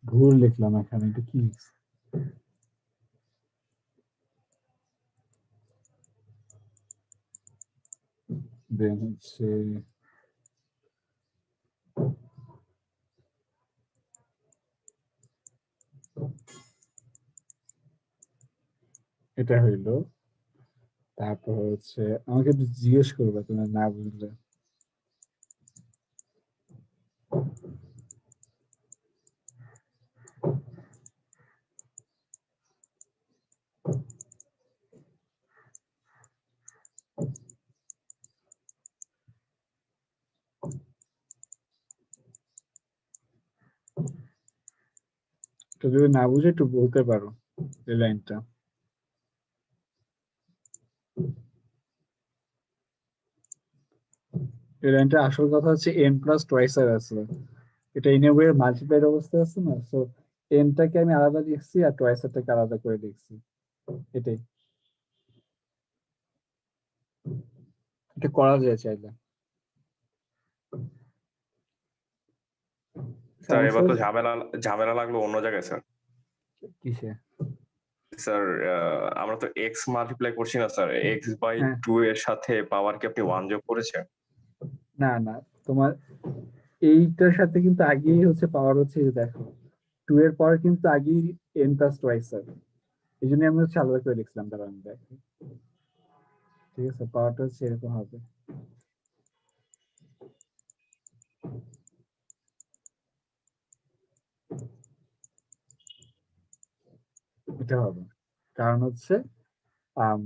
ভুল লিখলাম এখানে, এটা কি লিখছি? দেন হচ্ছে এটা হইলো, তারপর হচ্ছে আমাকে একটু জিজ্ঞেস করবে তুমি না বুঝলে। তো যদি না বুঝে একটু বলতে পারো এই লাইনটা। এই লাইনটা আসল কথা হচ্ছে n প্লাস টুয়াইস আর আছে, এটা ইন এ ওয়ে মাল্টিপ্লাইড অবস্থায় আছে না, সো nটাকে আমি আলাদা লিখছি আর টুয়াইস এরটাকে আলাদা করে লিখছি, এটাই। এটা করা যায় চাইলে। স্যার সমস্যা এবার তো হচ্ছে ঝামেলা লাগলো অন্য জায়গায় স্যার। কিসে? স্যার আমরা তো এক্স মাল্টিপ্লাই করছি না স্যার, এক্স বাই হ্যাঁ 2 এর সাথে পাওয়ার কি আপনি 1 যোগ করেছেন? না না, তোমার এইটার সাথে কিন্তু আগেই হচ্ছে পাওয়ার হচ্ছে, এই যে দেখো 2 এর পাওয়ার কিন্তু আগেই n প্লাস টুয়াইস আর, এই জন্য আমি হচ্ছে আলাদা করে লিখছিলাম, দাঁড়ান আমি দেখি। ঠিক আছে, পাওয়ারটা হচ্ছে এরকম হবে, এটা হবে, কারণ হচ্ছে আম,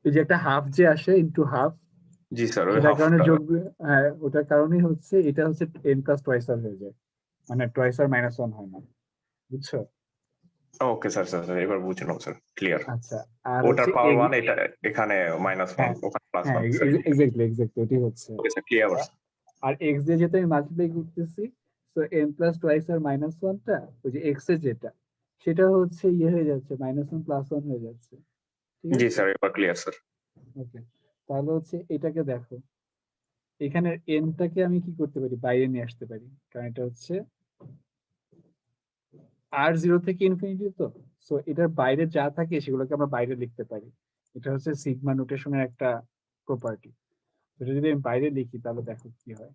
এই যে একটা হাফ যে আসে ইন্টু হাফ, জি স্যার ওই সেটার কারণে হাফটা। যোগ, হ্যাঁ ওটার কারণেই হচ্ছে এটা হচ্ছে n প্লাস টুয়াইস আর হয়ে যায়, মানে টুয়াইস আর -1 হয় না, বুঝছো? ওকে স্যার, স্যার স্যার এবার বুঝলাম স্যার, ক্লিয়ার। আচ্ছা আর ওটার হচ্ছে পাওয়ার 1, এটা এখানে -1, হ্যাঁ ওখানে হ্যাঁ +1 স্যার। এক্স্যাক্টলি এক্স্যাক্টলি ওটাই হচ্ছে। Okay sir, clear. R x দিয়ে যেহেতু আমি মাল্টিপ্লাই করতেছি, তো n প্লাস টুয়াইস আর -1টা ওই যে এক্স এর যেটা, সেটা হচ্ছে ইয়ে হয়ে যাচ্ছে -1 +1 হয়ে যাচ্ছে, ঠিক জি আছে? স্যার এবার ক্লিয়ার স্যার। ওকে, তাহলে হচ্ছে এটাকে দেখো, এখানে nটাকে আমি কি করতে পারি, বাইরে নিয়ে আসতে পারি, কারণ এটা হচ্ছে আর 0 থেকে ইনফিনিটি, তো সো এটার বাইরে যা থাকে সেগুলোকে আমরা বাইরে লিখতে পারি, এটা হচ্ছে সিগমা নোটেশনের একটা প্রপার্টি। এটা যদি আমি বাইরে লিখি তাহলে দেখো কি হয়,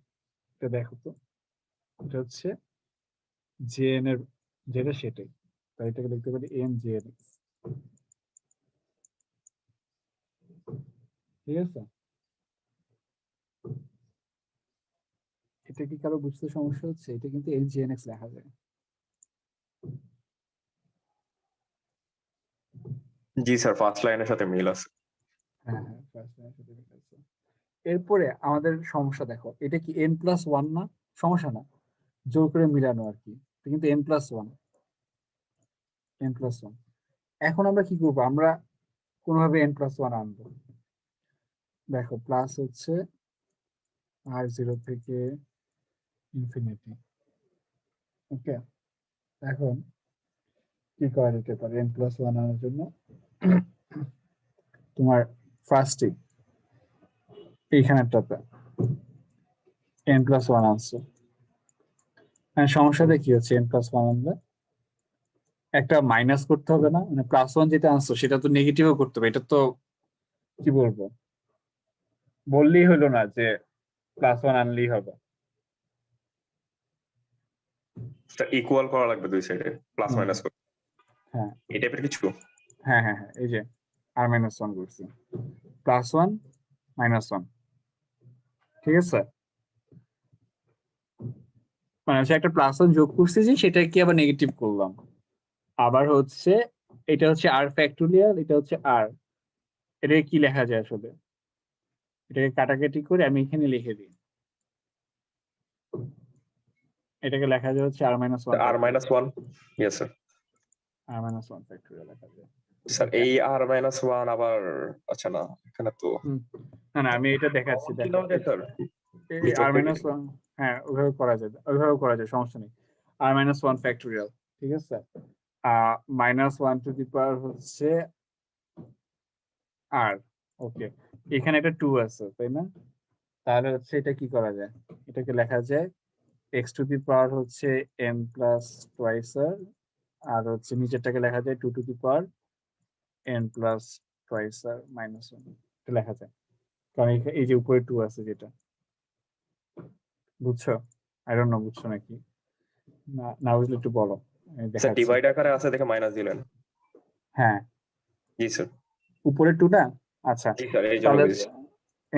এটা দেখো তো, এটা হচ্ছে jn এর যেটা সেটাই, তাই এটাকে লিখতে পারি n jn, ঠিক আছে? এটা কি কারো বুঝতে সমস্যা হচ্ছে? এটা কিন্তু n jnx লেখা যায়। জি স্যার, ফার্স্ট লাইনের সাথে মিল আছে। হ্যাঁ হ্যাঁ first line এর সাথে মিল আছে। এরপরে আমাদের সমস্যা দেখো, এটা কি n+1 না? সমস্যা না, জোর করে মিলানো আর কি, এটা কিন্তু n+1। এখন আমরা কি করবো, আমরা কোনোভাবে n+1 আনবো। দেখো প্লাস হচ্ছে r0 থেকে ইনফিনিটি। ওকে, এখন কি করা যেতে পারে n+1 আনার জন্য? তোমার ফার্স্টে এইখানেরটাতে n+1 আনছো, হ্যাঁ সমস্যাটা কি হচ্ছে, n+1 আনলে একটা মাইনাস করতে হবে না, মানে +1 যেটা আনছো সেটা তো নেগেটিভও করতে হবে, এটা তো কি বলবো, বললেই হলো না যে +1 আনলেই হবে। ইকুয়াল করা লাগবে দুই সাইডে, প্লাস হুম, মাইনাস করে, হ্যাঁ এই টাইপের কিছু। হ্যাঁ হ্যাঁ হ্যাঁ, এই যে r-1 করছি, +1 -1, ঠিক আছে, মানে হচ্ছে একটা +1 যোগ করছি যে সেটা কি আবার নেগেটিভ করলাম, আবার হচ্ছে এটা হচ্ছে r ফ্যাক্টোরিয়াল, এটা হচ্ছে r, এটাকে কি লেখা যায় আসলে, এটাকে কাটাকাটি করে আমি এখানে লিখে দিই, এটাকে লেখা যায় হচ্ছে r-1 r-1, yes sir. r-1 factorial লেখা যায়। স্যার এই r-1 আবার, আচ্ছা না এখানে তো হুম, না না আমি এটা দেখাচ্ছি, কমন ছিল দেখো যে স্যার এই ভিতর থেকে। r-1, হ্যাঁ ওইভাবে করা যায়, ওইভাবে করা যায়, সমস্যা নেই। r-1 ফ্যাক্টোরিয়াল, ঠিক আছে, -1 টু দি পাওয়ার হচ্ছে r, ওকে, এখানে একটা 2 আছে তাই না, তাহলে হচ্ছে এটা কি করা যায়, এটাকে লেখা যায় x টু দি পাওয়ার হচ্ছে n প্লাস টুয়াইস আর হচ্ছে নিচেরটাকে লেখা যায় 2 two the power n plus twice -1, এটা লেখা যায়, কারণ এই যে উপরে 2 আছে যেটা, বুঝছো? আই ডোন্ট নো বুঝছো নাকি, না না বুঝলে একটু বলো, আমি স্যার দেখাচ্ছি। ডিভাইড আকারে আছে দেখে মাইনাস দিলেন। হ্যাঁ জি স্যার। উপরে 2টা, আচ্ছা জি স্যার, এই জন্য তাহলে বুঝেছি।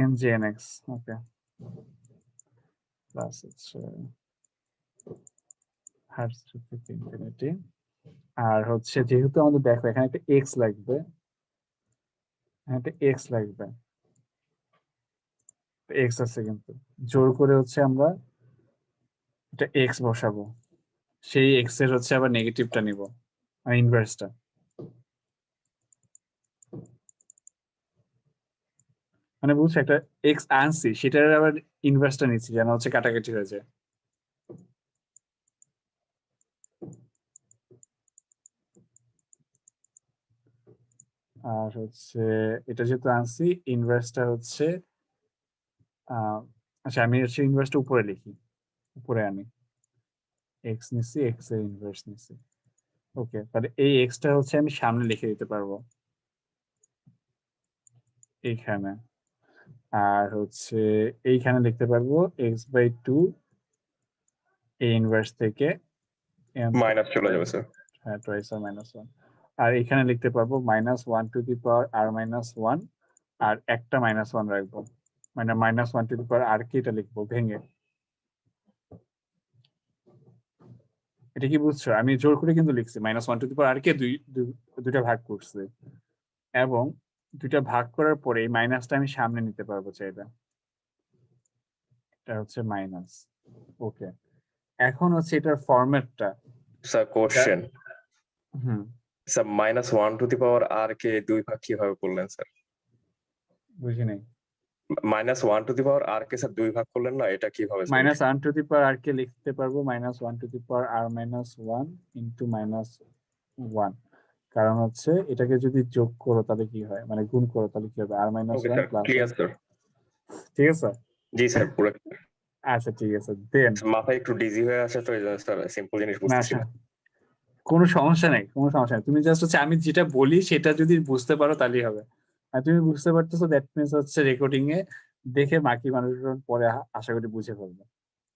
mgnx, ওকে, প্লাস হচ্ছে হার্টস থেকে ইনফিনিটি, আর হচ্ছে যেহেতু আমাদের দেখো এখানে একটা এক্স লাগবে, এক্স আছে কিন্তু জোর করে হচ্ছে আমরা এটা এক্স বসাবো, সেই এক্স এর হচ্ছে আবার নেগেটিভটা নিব, আর ইনভার্সটা, মানে বুঝছো একটা এক্স আনছি সেটার আবার ইনভার্সটা নিচ্ছি যেন হচ্ছে কাটাকাটি হয়ে যায়। আর হচ্ছে এটা যেহেতু আনছি ইনভার্সটা হচ্ছে আচ্ছা আমি হচ্ছে ইনভার্সটা উপরে লিখি, উপরে আনি, এক্স নিচ্ছি, এক্স এর ইনভার্স নিচ্ছি, ওকে, তাহলে এই এক্সটা হচ্ছে আমি সামনে লিখে দিতে পারবো এইখানে, আর হচ্ছে এইখানে লিখতে পারবো x/2 এই ইনভার্স থেকে মাইনাস চলে যাবে স্যার। হ্যাঁ টুয়াইস -1, আর এখানে লিখতে পারবো -1 টু দি পাওয়ার r-1, আর একটা -1 রাখবো, মানে -1 টু দি পাওয়ার r কে এটা লিখবো ভেঙে, এটা কি বুঝছো, আমি জোর করে কিন্তু লিখছি -1 টু দি পাওয়ার r কে দুইটা ভাগ করছি, এবং দুইটা ভাগ করার পরে এই মাইনাসটা আমি সামনে নিতে পারবো চাইলে, এটা হচ্ছে মাইনাস, ওকে, এখন হচ্ছে এটার ফরম্যাটটা, sir question, hmm sir -1 to the power r কে দুই ভাগ কিভাবে করলেন স্যার? বুঝি নাই, -1 to the power r K sir দুই ভাগ করলেন না, এটা কিভাবে sir? -1 to the power r কে লিখতে পারবো -1 to the power r-1 into -1, কারণ হচ্ছে এটাকে যদি যোগ করো তাহলে কি হয়, মানে গুণ করো তাহলে কি হবে, ওকে r-1 sir, plus, clear sir. ঠিক আছে, জি স্যার পুরো। আচ্ছা ঠিক আছে দেন, মাথায় একটু ডিজি হয়ে আসে তো এই জন্য স্যার সিম্পল জিনিস না বুঝতেছি না। কোনো সমস্যা নেই, কোনো সমস্যা নেই, তুমি জাস্ট হচ্ছে আমি যেটা বলি সেটা যদি বুঝতে পারো তাহলেই হবে, আর তুমি বুঝতে পারতেছো দ্যাট মিনস হচ্ছে রেকর্ডিং এ দেখে বাকি মানুষজন পরে আশা করি বুঝে ফেলবে,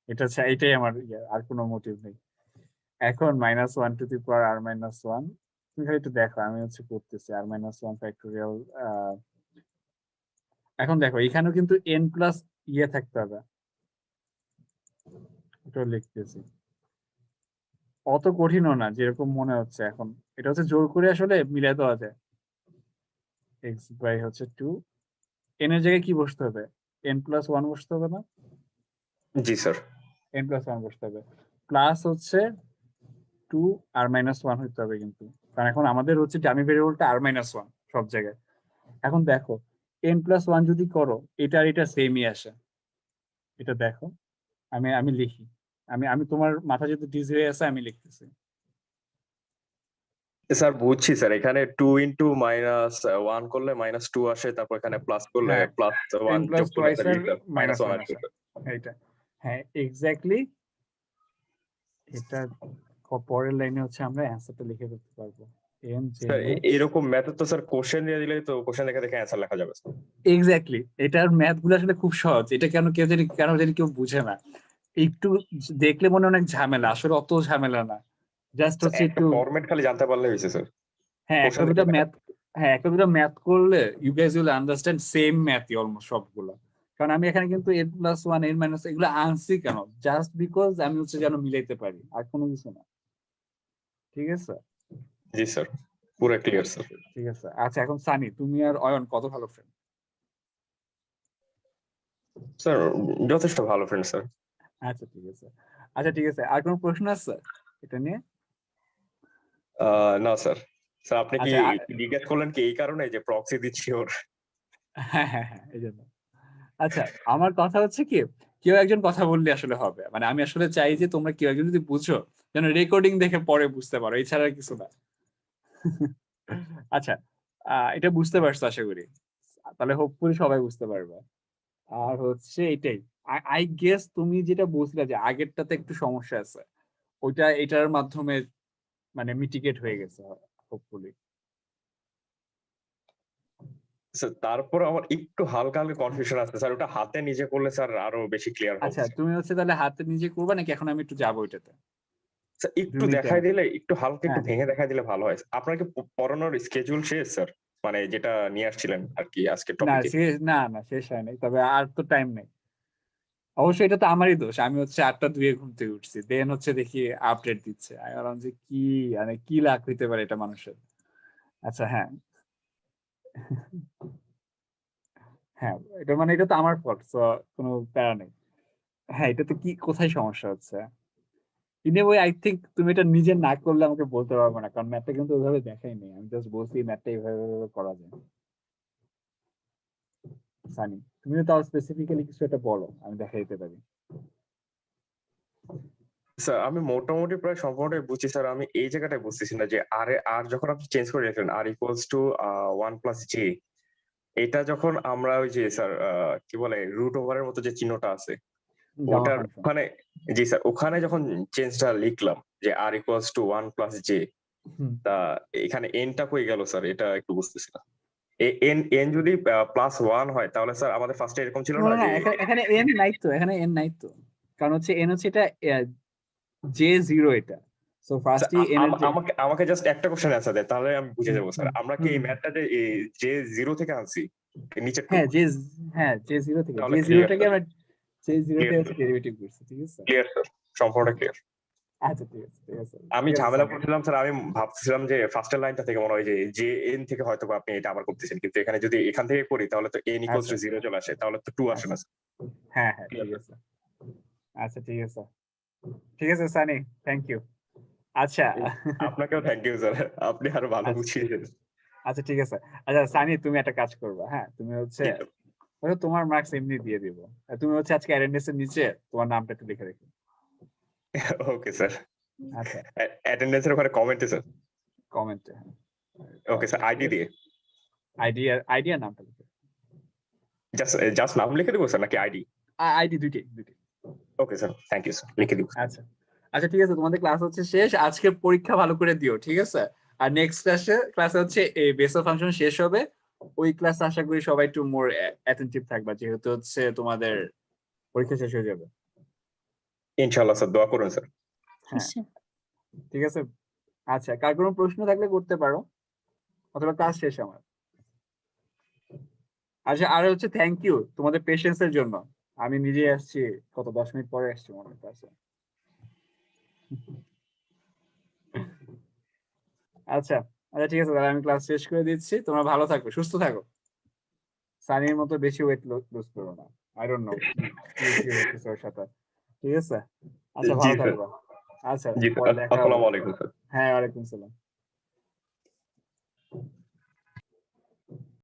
এটা হচ্ছে এটাই আমার আর কোনো মোটিভ নেই। এখন -1 টু দি পাওয়ার r-1, তুমি খালি একটু দেখো আমি হচ্ছে করতেছি r-1 ফ্যাক্টোরিয়াল, এখন দেখো এখানেও কিন্তু n প্লাস ইয়ে থাকতে হবে, এটা লিখতেছি, অত কঠিনও না যেরকম মনে হচ্ছে, এখন এটা হচ্ছে জোর করে আসলে মিলাই দেওয়া যায়, এক্স বাই হচ্ছে 2, এন এর জায়গায় কি বসতে হবে? n+1 বসতে হবে না? জি স্যার। n+1 বসতে হবে, প্লাস হচ্ছে 2 r-1 হইতে হবে কিন্তু, কারণ এখন আমাদের হচ্ছে ডামি ভেরিয়েবলটা r-1 সব জায়গায়। এখন দেখো n+1 যদি করো, এটা আর এটা সেমই আসে, এটা দেখো, আমি লিখি, আমি তোমার মাথা যেহেতু ডিজি হয়ে আছে আমি লিখতেছি। স্যার বুঝছি স্যার, এখানে 2 ইন্টু -1 করলে -2 আসে, তারপর এখানে প্লাস করলে হ্যাঁ, +1 n plus যোগ করলে twice এর -1 -1 আসে। আসে, এইটা। হ্যাঁ এক্স্যাক্টলি, এটা পরের লাইনে হচ্ছে আমরা অ্যান্সারটা লিখে ফেলতে পারবো। স্যার এরকম মেথড তো স্যার কোশ্চেন দিয়ে দিলেই তো কোশ্চেন দেখে দেখে অ্যান্সার লেখা যাবে। এক্স্যাক্টলি, এটার ম্যাথ গুলো আসলে খুব সহজ, এটা কেন কেউ বুঝে না, একটু দেখলে মনে অনেক ঝামেলা, আসলে অত ঝামেলা না, জাস্ট হচ্ছে একটা একটু, ফরম্যাট খালি জানতে পারলে হয়েছে স্যার। হ্যাঁ একটা দুটো ম্যাথ, হ্যাঁ একটা দুটো ম্যাথ করলে you guys will understand same ম্যাথই অলমোস্ট সবগুলো। কারণ আমি এখানে কিন্তু n+1 n- এগুলো আনছি কেন, জাস্ট বিকজ আমি হচ্ছে যেন মিলাইতে পারি, আর কোনো কিছু না। ঠিক আছে, জি স্যার, পুরো ক্লিয়ার স্যার। ঠিক আছে। আচ্ছা এখন সানি, তুমি আর অয়ন কত ভালো ফ্রেন্ড? স্যার যথেষ্ট ভালো ফ্রেন্ড স্যার। আচ্ছা ঠিক আছে, আচ্ছা ঠিক আছে, আর কোনো প্রশ্ন আছে এটা নিয়ে? না স্যার। স্যার আপনি কি আচ্ছা জিজ্ঞেস করলেন কি এই কারণে যে প্রক্সি দিচ্ছি ওর? হ্যাঁ হ্যাঁ হ্যাঁ, এই জন্য। আচ্ছা আমার কথা হচ্ছে কি, কেউ একজন কথা বললে আসলে হবে, মানে আমি আসলে চাই যে তোমরা কেউ একজন যদি বুঝো, যেন রেকর্ডিং দেখে পরে বুঝতে পারো, এছাড়া আর কিছু না। আচ্ছা এটা বুঝতে পারছো আশা করি, তাহলে হোপফুলি সবাই বুঝতে পারবে। আর হচ্ছে এটাই, আই গেস তুমি যেটা বলছিলে যে আগেরটাতে একটু সমস্যা আছে, ওইটা এটার মাধ্যমে মানে মিটিগেট হয়ে গেছে হোপফুলি। স্যার তারপর আমার একটু হালকা হালকা কনফিউশন আছে স্যার, ওটা হাতে নিজে করলে স্যার আরো বেশি ক্লিয়ার হবে। আচ্ছা তুমি হচ্ছে তাহলে হাতে নিজে করবা নাকি এখন আমি একটু যাবো ওইটাতে? স্যার একটু 2 মিনিট দেখাই দিলে, একটু হালকা একটু হ্যাঁ ভেঙে দেখাই দিলে ভালো হয়। আপনার কি পড়ানোর স্কেজুল শেষ স্যার? মানে যেটা নিয়ে আসছিলেন আর কি আজকের না টপিকে। শেষ, না না শেষ হয় নাই, তবে আর তো টাইম নেই। অবশ্যই এটা তো আমারই দোষ, আমি হচ্ছে 8টা 2 ঘুম থেকে উঠছি, দেন হচ্ছে দেখি আপডেট দিচ্ছে, আমি ভাবলাম যে কি মানে কি লাখ হইতে পারে এটা মানুষের। আচ্ছা হ্যাঁ হ্যাঁ, এটা মানে এটা তো আমার ফল্ট, তো কোনো প্যারা নেই। হ্যাঁ এটাতে কি কোথায় সমস্যা হচ্ছে? In a way I think তুমি এটা নিজে না করলে আমাকে বলতে পারবো না, কারণ ম্যাথটা কিন্তু ওইভাবে দেখাই নেই, আমি জাস্ট বলছি ম্যাথটা এইভাবে করা যায়। সানি তুমি তাও স্পেসিফিক্যালি কিছু একটা বলো, আমি দেখাই দিতে পারি। স্যার আমি মোটামুটি প্রায় সম্পূর্ণটাই বুঝছি স্যার, আমি এই জায়গাটায় বুঝতেছি না যে আর যখন আপনি চেঞ্জ করে রেখেন r=1+j, এটা যখন আমরা ওই যে স্যার কি বলে রুট ওভারের মতো যে চিহ্নটা আছে গামা ওটার ফাংশন, ওখানে, জি স্যার ওখানে যখন চেঞ্জটা লিখলাম যে r=1+j, তা এখানে এনটা কই গেল স্যার, এটা একটু বুঝতেছি না। এন যদি +1 হয় তাহলে স্যার আমাদের ফার্স্টে এরকম ছিল না না না যে এখানে এন নাই তো, এখানে এন নাই তো, কারণ হচ্ছে এন হচ্ছে এটা J0 এটা, সো স্যার, ফার্স্টলি এন এর যে, আমাকে আমাকে জাস্ট একটা কোশ্চেন অ্যান্সার দেন তাহলে আমি বুঝে যাবো স্যার। আমরা কি এই ম্যাথটা যে 0 থেকে আনছি নিচের হ্যাঁ জে, হ্যাঁ J0 থেকে, তাহলে J0 ক্লিয়ার থেকে স্যার, আমরা J0 তে ক্লিয়ার হচ্ছে ডেরিভেটিভ করছি, ঠিক আছে। ক্লিয়ার স্যার, সম্পূর্ণ ক্লিয়ার। আচ্ছা ঠিক আছে ঠিক আছে আমি ঠিক আছে ঝামেলা সানি। করছিলাম স্যার, আমি ভাবছিলাম যে ফার্স্টের লাইনটা থেকে মনে হয় যে এন থেকে হয়তো বা আপনি এটা আবার করতেছেন, কিন্তু এখানে যদি এখান থেকে করি তাহলে তো n=0 চলে আসে, তাহলে তো 2 আসে না আচ্ছা হ্যাঁ হ্যাঁ ঠিক স্যার। আছে, আচ্ছা ঠিক আছে ঠিক আছে সানি, থ্যাংক ইউ। আচ্ছা আপনাকেও থ্যাংক ইউ স্যার, আপনি আরো ভালো আচ্ছা বুঝিয়েছেন। আচ্ছা ঠিক আছে। আচ্ছা সানি তুমি একটা কাজ করবা, হ্যাঁ তুমি হচ্ছে তোমার মার্কস এমনি দিয়ে দিব, তুমি হচ্ছে আজকে অ্যাটেন্ডেন্স এর নিচে তোমার নামটা একটু লিখে রেখো। ওকে স্যার, আচ্ছা অ্যাটেন্ডেন্সের ওখানে কমেন্টে স্যার। কমেন্টে, ওকে স্যার, আইডি দিয়ে আইডিয়া নামটা লিখে, জাস্ট নাম লিখে দেবো স্যার নাকি আইডি? আইডি দুইটাই। Okay sir, thank you sir, লিখে দিব। আচ্ছা আচ্ছা ঠিক আছে, তোমাদের ক্লাস হচ্ছে শেষ, আজকে পরীক্ষা ভালো করে দিও, ঠিক আছে। আর নেক্সট ক্লাসে হচ্ছে এই বেসিক ফাংশন শেষ হবে, ওই ক্লাস আশা করি সবাই একটু মোর অ্যাটেনটিভ থাকবা, যেহেতু হচ্ছে তোমাদের পরীক্ষা শেষ হয়ে যাবে। ইনশাআল্লাহ স্যার, দোয়া করুন স্যার। হ্যাঁ ঠিক আছে। আচ্ছা কার কোনো প্রশ্ন থাকলে করতে পারো, অথবা ক্লাস শেষ আমার। আচ্ছা আর হচ্ছে থ্যাংক ইউ তোমাদের পেশেন্সের জন্য, আমি নিজে আসছি কত 10 মিনিট পরে আসছি মনে হয় ক্লাসে। আচ্ছা আচ্ছা ঠিক আছে, তাহলে আমি ক্লাস শেষ করে দিচ্ছি। তোমরা ভালো থাকো, সুস্থ থাকো। সানির মতো বেশি ওয়েট লুজ করো না। আই ডোন্ট নো কি হচ্ছে ওর সাথে। ঠিক আছে, আচ্ছা জি ভালো স্যার, থাকবা। আচ্ছা জি পরে স্যার, দেখা হবে। আসসালামু আলাইকুম স্যার। হ্যাঁ, ওয়ালাইকুম সালাম।